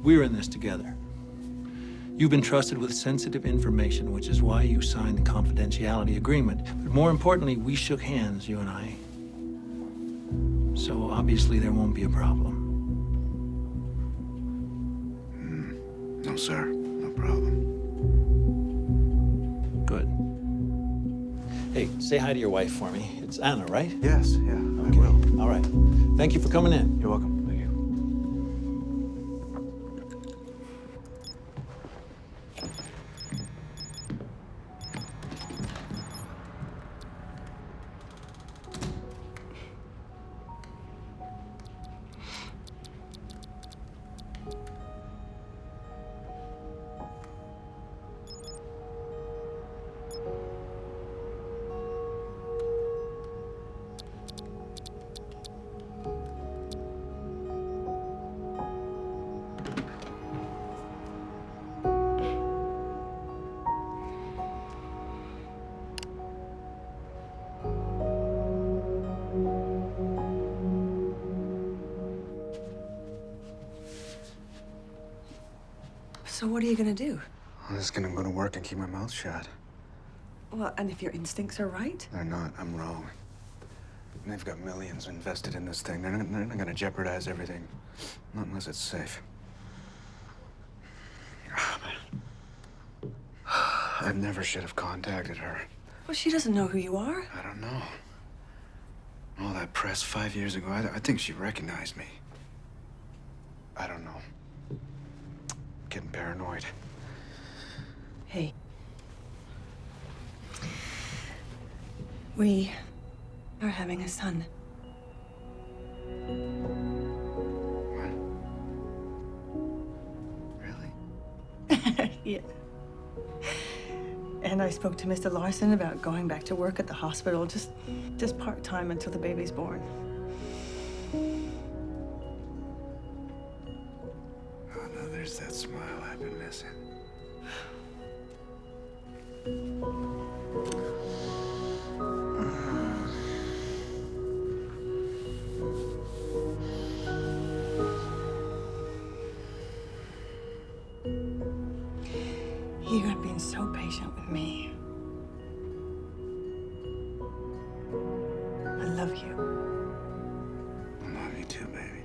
E: we're in this together. You've been trusted with sensitive information, which is why you signed the confidentiality agreement. But more importantly, we shook hands, you and I. So obviously there won't be a problem.
S: No, sir. No problem.
E: Good. Hey, say hi to your wife for me. It's Anna, right?
S: Yes, yeah,
E: okay. I will. All right. Thank you for coming in.
S: You're welcome. Thank you.
M: So what are you gonna do?
O: I'm just gonna go to work and keep my mouth shut.
M: Well, and if your instincts are right?
O: They're not. I'm wrong. And they've got millions invested in this thing. They're not gonna jeopardize everything. Not unless it's safe. I never should have contacted her.
M: Well, she doesn't know who you are.
O: I don't know. All that press 5 years ago, I think she recognized me. I don't know. Getting paranoid.
M: Hey. We are having a son.
O: Really?
M: Yeah. And I spoke to Mr. Larson about going back to work at the hospital, just part-time until the baby's born.
O: Oh, no, there's that smile I've been missing.
M: You have been so patient with me. I love you.
O: I love you too, baby.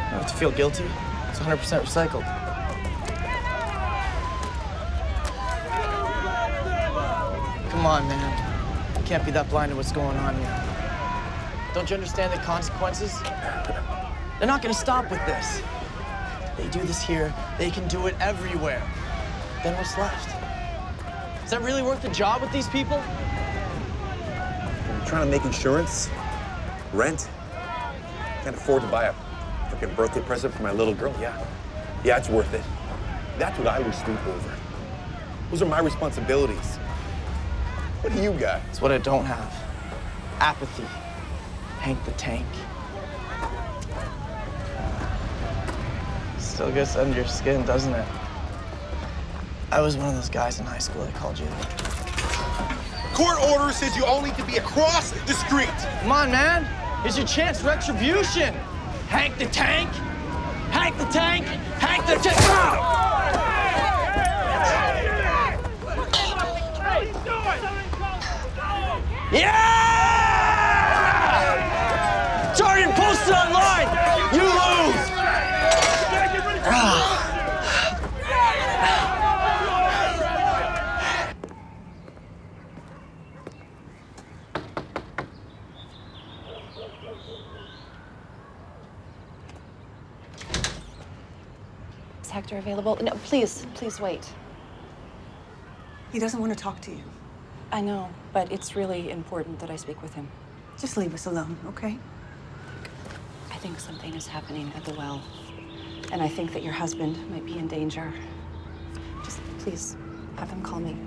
K: I have to feel guilty. It's 100% recycled. Come on, man. You can't be that blind to what's going on here. Don't you understand the consequences? They're not gonna stop with this. They do this here, they can do it everywhere. Then what's left? Is that really worth the job with these people?
D: I'm trying to make insurance, rent. Can't afford to buy a freaking birthday present for my little girl. Yeah, it's worth it. That's what I lose sleep over. Those are my responsibilities. What do you got?
K: It's what I don't have. Apathy. Hank the Tank. Still gets under your skin, doesn't it? I was one of those guys in high school that called you.
D: Court order says you all need to be across the street.
K: Come on, man. Here's your chance. Retribution. Hank the Tank. Hank the Tank. Hank the Tank. Yeah! Sergeant, post it online. You lose.
H: Hector available? No, please, please wait.
M: He doesn't want to talk to you.
H: I know, but it's really important that I speak with him.
M: Just leave us alone, okay?
H: I think something is happening at the well, and I think that your husband might be in danger. Just please have him call me.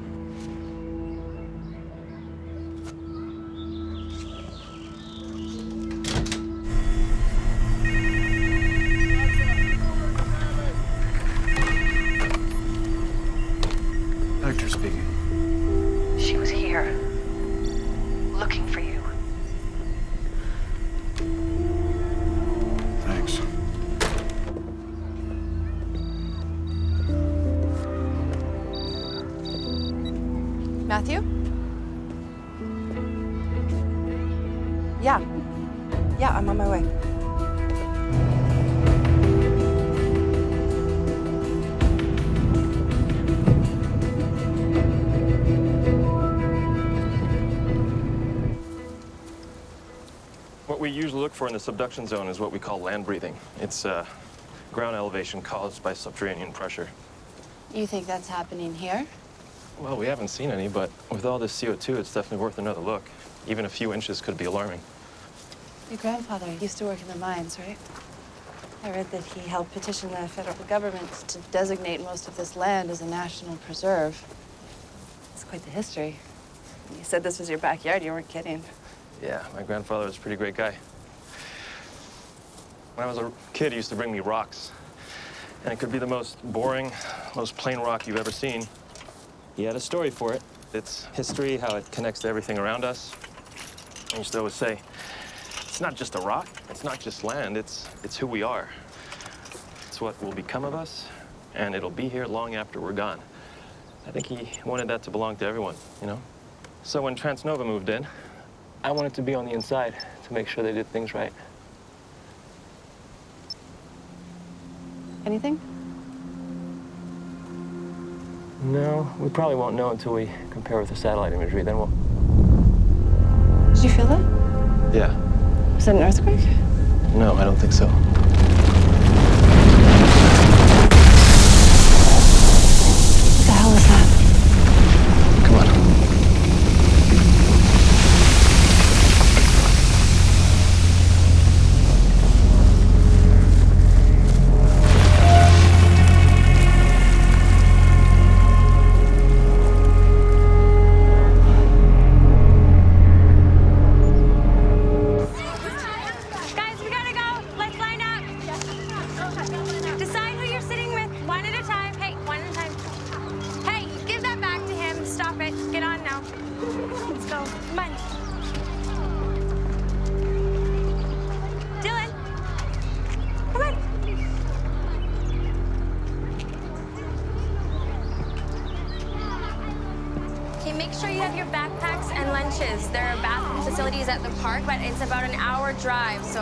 N: Hector speaking.
F: She was here, looking for you.
N: Thanks.
H: Matthew? Yeah. Yeah, I'm on my way.
A: What we usually look for in the subduction zone is what we call land breathing. It's ground elevation caused by subterranean pressure.
H: You think that's happening here?
A: Well, we haven't seen any, but with all this CO2, it's definitely worth another look. Even a few inches could be alarming.
H: Your grandfather used to work in the mines, right? I read that he helped petition the federal government to designate most of this land as a national preserve. It's quite the history. When you said this was your backyard, you weren't kidding.
A: Yeah, my grandfather was a pretty great guy. When I was a kid, he used to bring me rocks. And it could be the most boring, most plain rock you've ever seen. He had a story for it. It's history, how it connects to everything around us. I used to always say, it's not just a rock, it's not just land, it's who we are. It's what will become of us, and it'll be here long after we're gone. I think he wanted that to belong to everyone, you know? So when Transnova moved in, I wanted to be on the inside to make sure they did things right.
H: Anything?
A: No, we probably won't know until we compare with the satellite imagery, then we'll...
H: Did you feel that?
A: Yeah.
H: Was that an earthquake?
A: No, I don't think so.
H: What the hell is that?
A: Come on.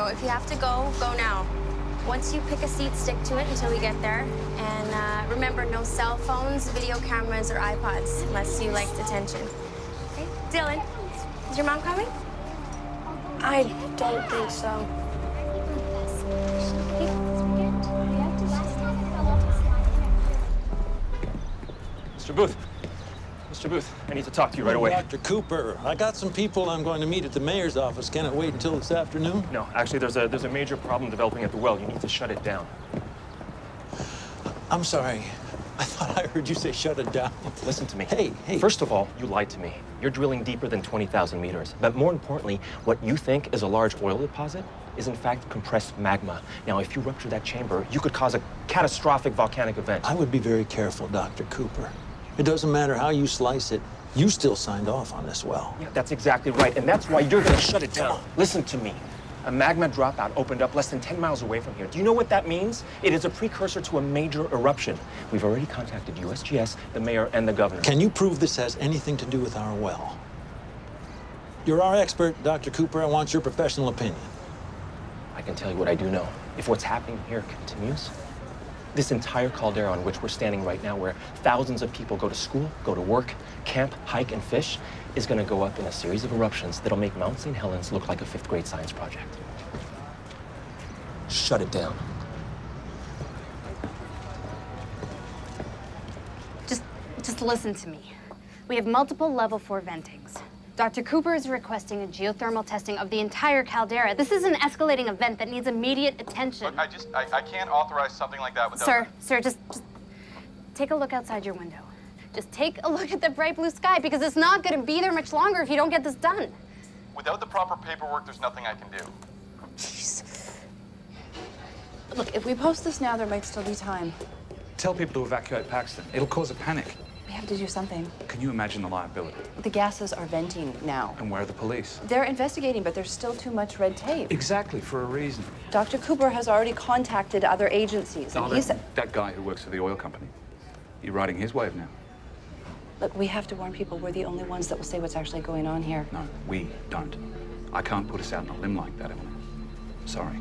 C: If you have to go, go now. Once you pick a seat, stick to it until we get there. And remember, no cell phones, video cameras, or iPods, unless you like detention. Okay, Dylan, is your mom coming?
J: I don't think so.
A: Mr. Booth. Mr. Booth, I need to talk to you right away.
E: Dr. Cooper, I got some people I'm going to meet at the mayor's office. Can it wait until this afternoon?
A: No, actually, there's a major problem developing at the well. You need to shut it down.
E: I'm sorry. I thought I heard you say shut it down.
A: Listen to me.
E: Hey.
A: First of all, you lied to me. You're drilling deeper than 20,000 meters. But more importantly, what you think is a large oil deposit is in fact compressed magma. Now, if you rupture that chamber, you could cause a catastrophic volcanic event.
E: I would be very careful, Dr. Cooper. It doesn't matter how you slice it. You still signed off on this well.
A: Yeah, that's exactly right. And that's why you're going to shut it down. Listen to me. A magma dropout opened up less than 10 miles away from here. Do you know what that means? It is a precursor to a major eruption. We've already contacted USGS, the mayor, and the governor.
E: Can you prove this has anything to do with our well? You're our expert, Dr. Cooper. I want your professional opinion.
A: I can tell you what I do know. If what's happening here continues, this entire caldera on which we're standing right now, where thousands of people go to school, go to work, camp, hike, and fish, is going to go up in a series of eruptions that'll make Mount St. Helens look like a fifth-grade science project. Shut it down.
C: So listen to me. We have multiple level 4 ventings. Dr. Cooper is requesting a geothermal testing of the entire caldera. This is an escalating event that needs immediate attention.
U: Look, I can't authorize something like that without...
C: Sir, just take a look outside your window. Just take a look at the bright blue sky, because it's not gonna be there much longer if you don't get this done.
U: Without the proper paperwork, there's nothing I can do.
B: Jeez.
H: Look, if we post this now, there might still be time.
G: Tell people to evacuate Paxton. It'll cause a panic.
H: We have to do something.
G: Can you imagine the liability?
H: The gases are venting now.
G: And where are the police?
H: They're investigating, but there's still too much red tape.
G: Exactly, for a reason.
H: Dr. Cooper has already contacted other agencies. And he said,
G: that guy who works for the oil company. You're riding his wave now.
H: look, we have to warn people. We're the only ones that will say what's actually going on here.
G: No, we don't. I can't put us out on a limb like that, Emily. Sorry.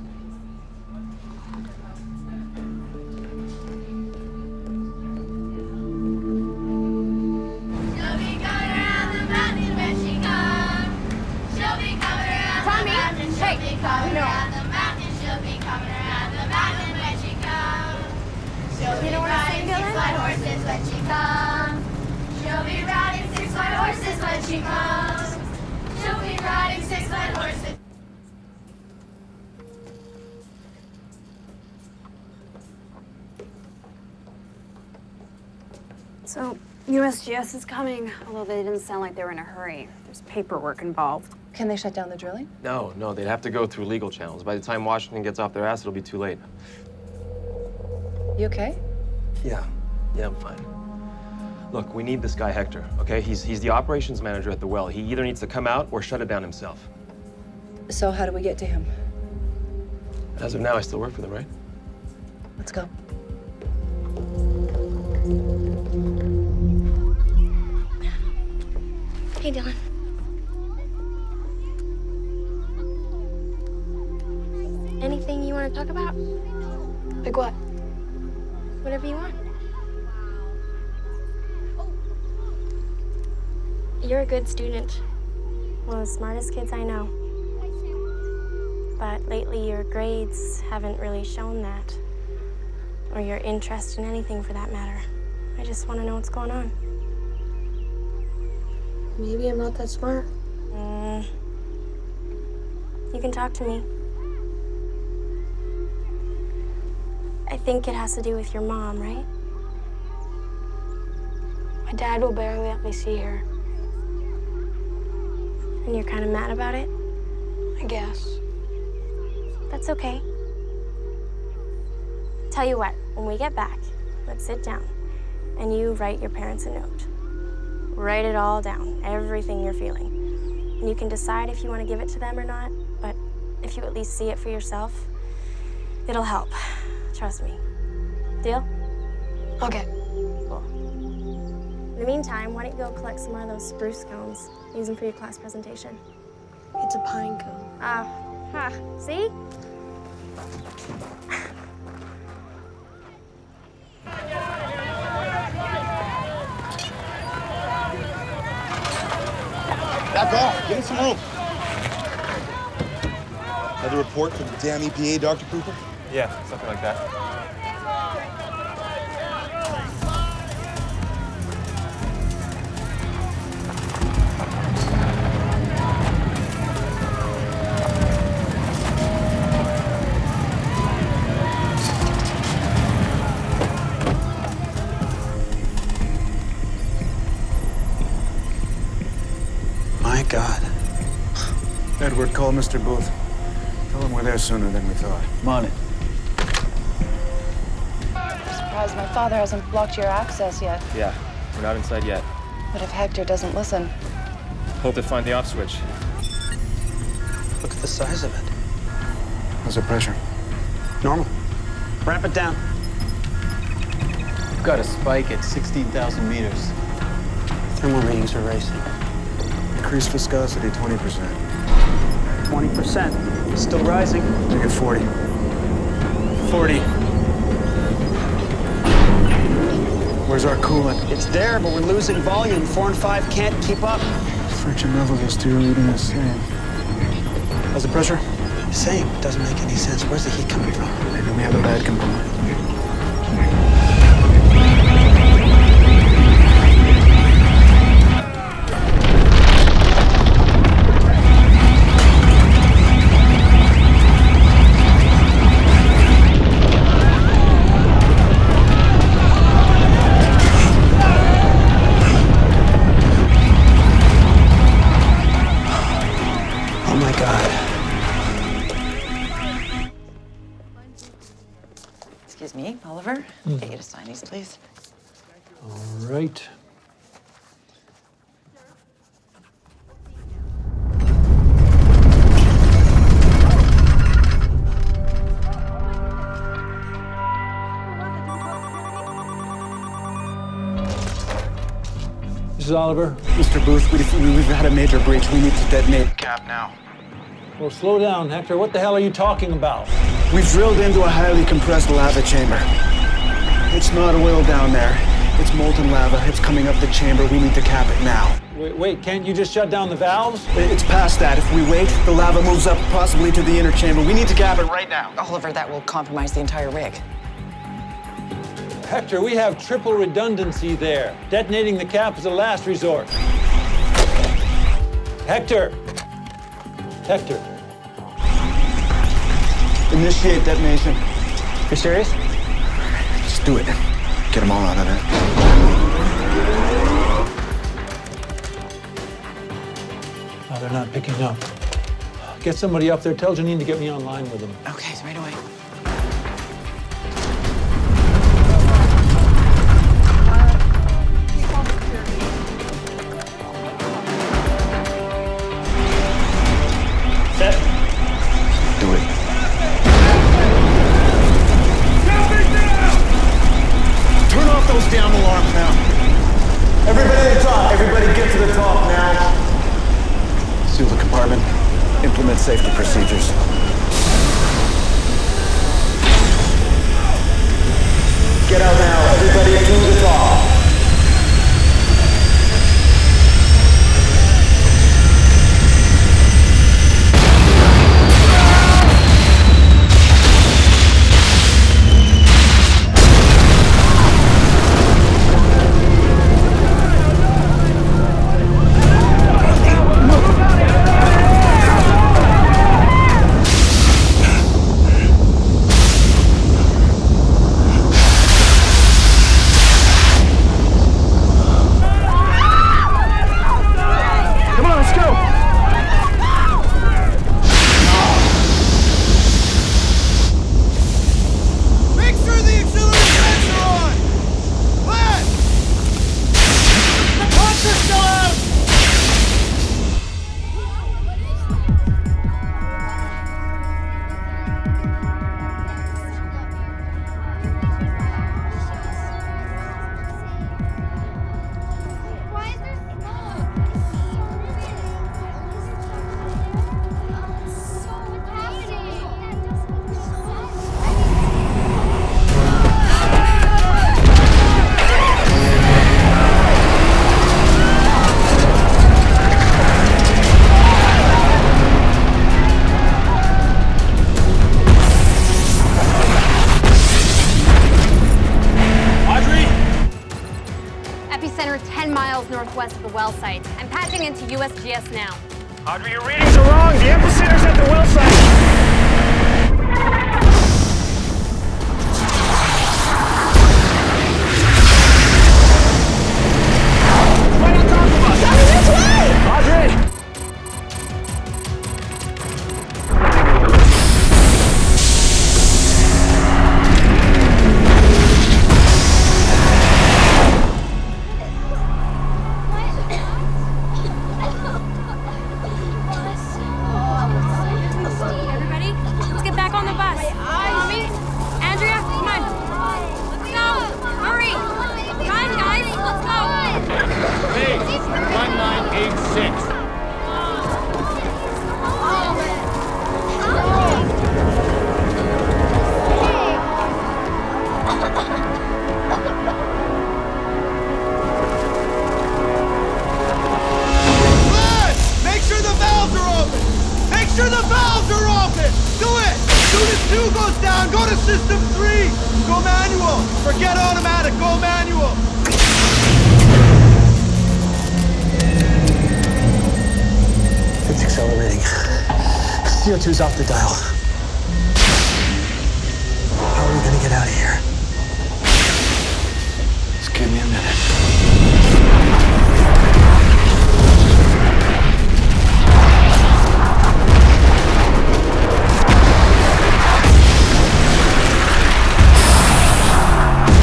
C: You know what I'm saying, Dylan?
I: Horses when she comes. She'll be riding 6 white horses when she comes. She'll be riding 6 white horses.
C: So, USGS is coming, although they didn't sound like they were in a hurry. There's paperwork involved.
H: Can they shut down the drilling?
A: No, they'd have to go through legal channels. By the time Washington gets off their ass, it'll be too late.
H: You okay?
A: Yeah, I'm fine. Look, we need this guy Hector, okay? He's the operations manager at the well. He either needs to come out or shut it down himself.
H: So how do we get to him?
A: As of now, I still work for them, right?
H: Let's go.
J: Hey, Dylan. Anything you want to talk about? Like what? Whatever you want. You're a good student. One of the smartest kids I know. But lately, your grades haven't really shown that. Or your interest in anything, for that matter. I just want to know what's going on. Maybe I'm not that smart. You can talk to me. I think it has to do with your mom, right? My dad will barely let me see her. And you're kind of mad about it? I guess. That's okay. Tell you what, when we get back, let's sit down and you write your parents a note. Write it all down, everything you're feeling. And you can decide if you want to give it to them or not, but if you at least see it for yourself, it'll help. Trust me. Deal? Okay. Cool. In the meantime, why don't you go collect some more of those spruce cones? Use them for your class presentation. It's a pine cone. See?
L: Back off. Give me some room. Another report from the damn EPA, Dr. Cooper?
A: Yeah, something like that.
N: My God. Edward, call Mr. Booth. Tell him we're there sooner than we thought.
T: I'm on it.
H: I'm surprised my father hasn't blocked your access yet.
A: Yeah, we're not inside yet.
H: What if Hector doesn't listen?
A: Hope to find the off switch.
T: Look at the size of it.
N: How's the pressure?
T: Normal. Ramp it down.
K: We've got a spike at 16,000 meters.
T: Thermal readings are racing.
N: Increased viscosity, 20%.
T: 20%. Still rising.
N: Make it 40.
T: 40.
N: Where's our coolant?
T: It's there, but we're losing volume. 4 and 5 can't keep up.
N: Friction levels are still reading the same. How's the pressure?
T: Same. Doesn't make any sense. Where's the heat coming from?
N: Maybe we have a bad component.
R: to sign these, please?
E: All right. This is Oliver.
T: Mr. Booth, we've had a major breach. We need to detonate cap now.
E: Well, slow down, Hector. What the hell are you talking about?
T: We've drilled into a highly compressed lava chamber. It's not oil down there. It's molten lava. It's coming up the chamber. We need to cap it now.
E: Wait, can't you just shut down the valves?
T: It's past that. If we wait, the lava moves up possibly to the inner chamber. We need to cap it right now.
R: Oliver, that will compromise the entire rig.
E: Hector, we have triple redundancy there. Detonating the cap is a last resort. Hector! Hector.
T: Initiate detonation.
E: You serious?
T: Just do it. Get them all out of there.
E: Oh, they're not picking up. Get somebody up there. Tell Janine to get me online with them.
R: Okay, right away.
E: Set.
T: Do it. Turn off those damn alarms now. Everybody at the top. Everybody get to the top now. Seal the compartment. Implement safety procedures. Get out now. Everybody to the top.
C: Northwest of the well site. I'm patching into USGS now.
V: Audrey, your readings are wrong. The epicenter's at the well site. Right on top of us. Coming this way! Audrey!
T: CO2's off the dial. How are we gonna get out of here? Just give me a minute.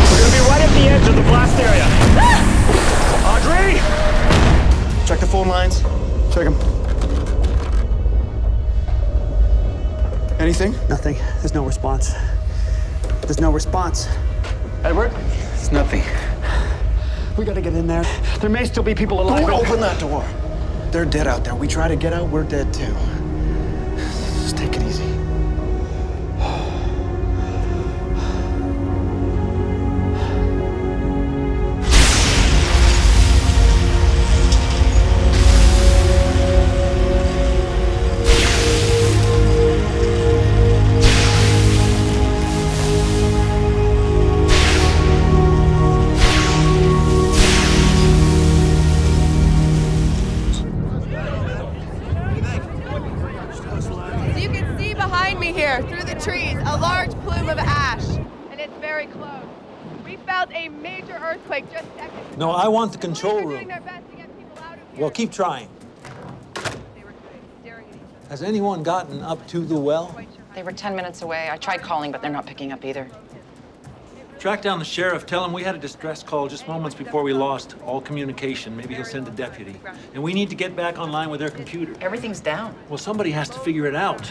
V: We're gonna be
L: phone lines?
T: Check them.
L: Anything?
T: Nothing. There's no response. There's no response. Edward? It's nothing. We gotta get in there. There may still be people alive.
L: Don't open that door. They're dead out there. We try to get out, we're dead too. Just take it easy.
H: Through the trees, a large plume of ash, and it's very close. We felt a major earthquake just seconds ago.
E: No, I want the control room.
H: Doing their best to get people out of here.
E: Well, keep trying. Has anyone gotten up to the well?
R: They were 10 minutes away. I tried calling, but they're not picking up either.
E: Track down the sheriff. Tell him we had a distress call just moments before we lost all communication. Maybe he'll send a deputy. And we need to get back online with their computer.
R: Everything's down.
E: Well, somebody has to figure it out.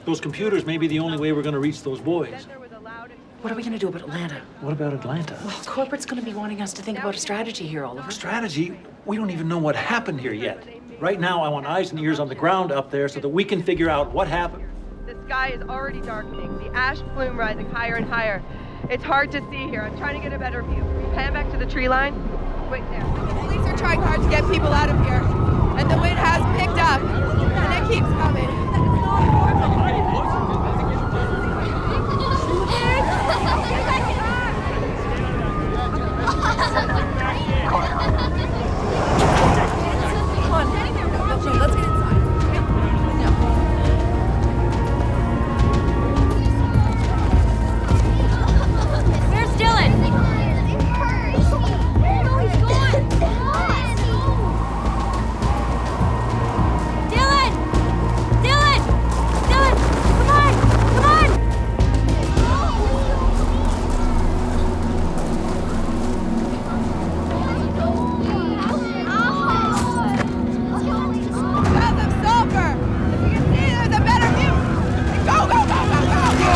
E: Those computers may be the only way we're going to reach those boys.
R: What are we going to do about Atlanta?
E: What about Atlanta?
R: Well, corporate's going to be wanting us to think about a strategy here, Oliver.
E: Strategy? We don't even know what happened here yet. Right now, I want eyes and ears on the ground up there so that we can figure out what happened.
H: The sky is already darkening, the ash plume rising higher and higher. It's hard to see here. I'm trying to get a better view. Can you pan back to the tree line? Wait there. The police are trying hard to get people out of here, and the wind has picked up, and it keeps coming. Let's get inside.
I: Where's Dylan? He's gone. Dylan! Dylan! Dylan! Come on! Come on!
H: Path of sulfur! If you can see, there's a better view! Go, go, go, go, go, go!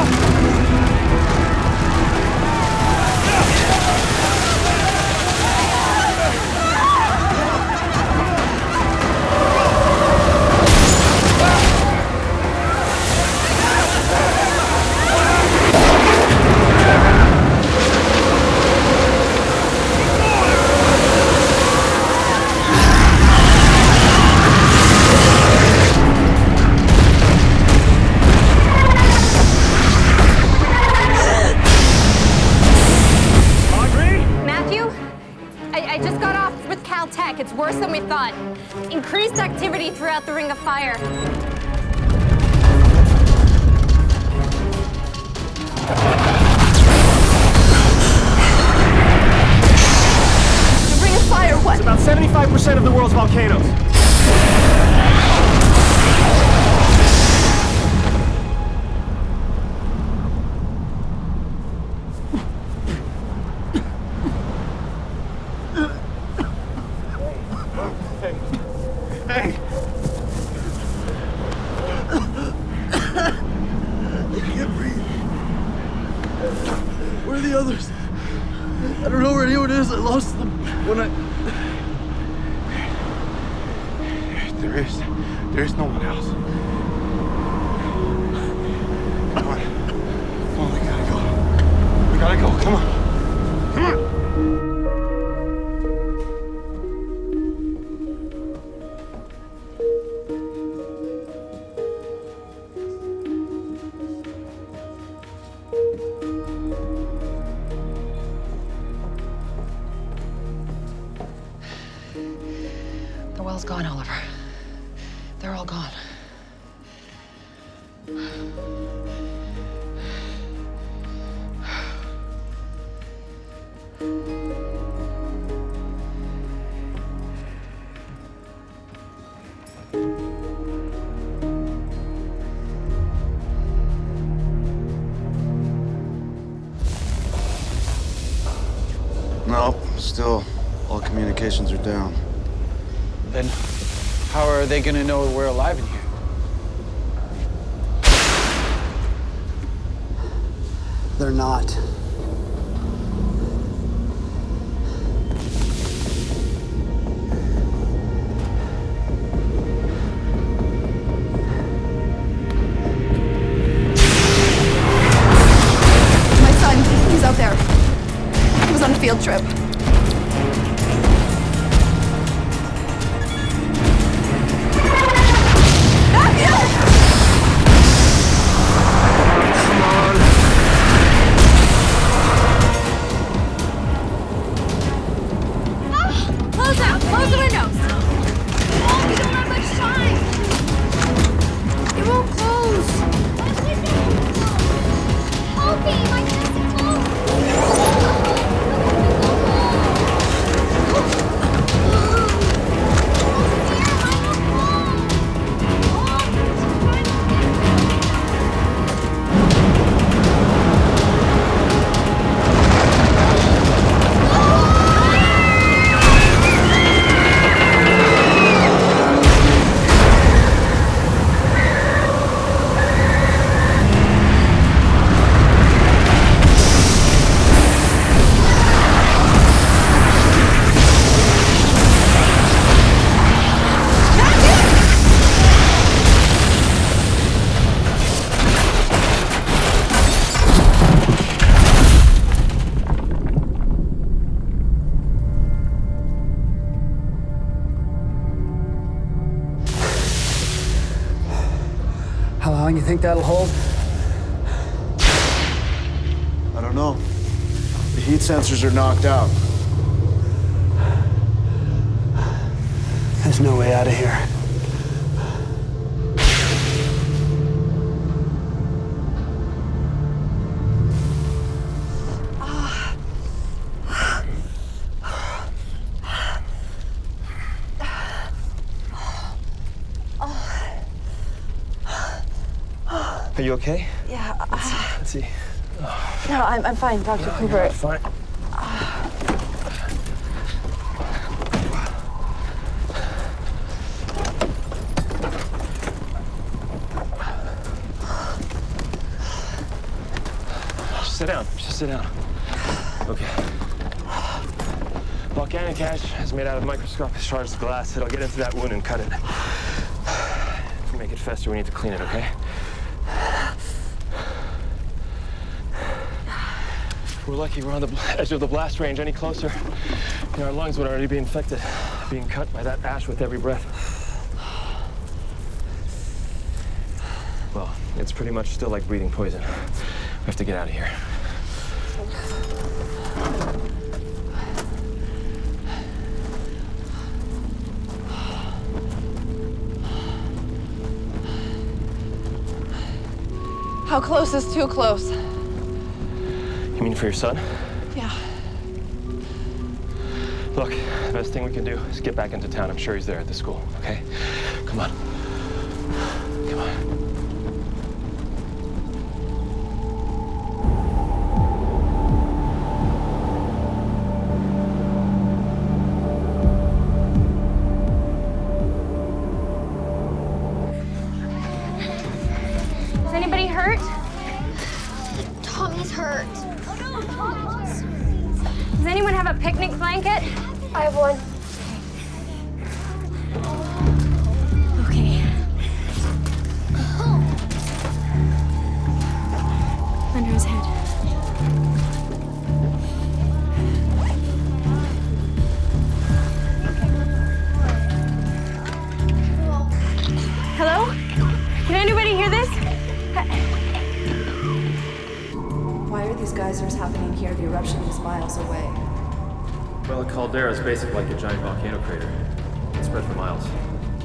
C: Matthew, I just got off with Caltech. It's worse than we thought. Increased activity throughout the Ring of Fire.
H: The Ring of Fire, what?
K: It's about 75% of the world's volcanoes.
L: Hey! I can't breathe. Where are the others? I don't know where anyone is. I lost them when I... There is no one else. Come on. Come on, we gotta go. We gotta go. Come on. Come on.
R: The well's gone, Oliver. They're all gone.
N: No, still, all communications are down.
E: Then
T: How are they gonna know we're alive in here?
O: They're not.
H: My son, he's out there. He was on a field trip.
I: Close out! Close the windows! Oh, we don't have much time! It won't close! Okay, my chest is
O: How long you think that'll hold?
N: I don't know. The heat sensors are knocked out.
O: There's no way out of here.
A: Are you okay?
H: Yeah.
A: Let's see.
H: No, I'm fine, Dr. Cooper.
A: Fine. Just sit down. Just sit down. Okay. Volcanic ash is made out of microscopic shards of glass. It'll get into that wound and cut it. If we make it fester, we need to clean it, okay? If we're lucky, we're on the edge of the blast range. Any closer, our lungs would already be infected, being cut by that ash with every breath. Well, it's pretty much still like breathing poison. We have to get out of here.
H: How close is too close?
A: You mean for your son?
H: Yeah.
A: Look, the best thing we can do is get back into town. I'm sure he's there at the school, okay? Come on. Come on.
C: Is anybody hurt?
I: Tommy's hurt. Oh no, Tommy's hurt.
C: Does anyone have a picnic blanket?
I: I have one.
C: Okay. Under his head. Hello? Can anybody hear this?
H: Why are these geysers happening here? The eruption is miles away.
A: Well, a caldera is basically like a giant volcano crater. It's spread for miles.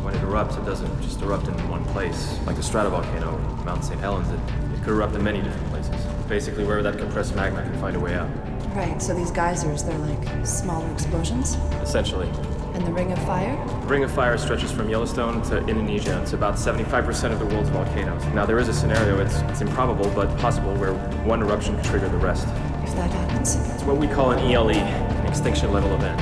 A: When it erupts, it doesn't just erupt in one place. Like the stratovolcano, Mount St. Helens, it could erupt in many different places. Basically, wherever that compressed magma can find a way out.
H: Right, so these geysers, they're like smaller explosions?
A: Essentially.
H: And the Ring of Fire?
A: The Ring of Fire stretches from Yellowstone to Indonesia. It's about 75% of the world's volcanoes. Now, there is a scenario, it's improbable, but possible, where one eruption could trigger the rest.
H: If that happens?
A: It's what we call an ELE, an Extinction Level Event.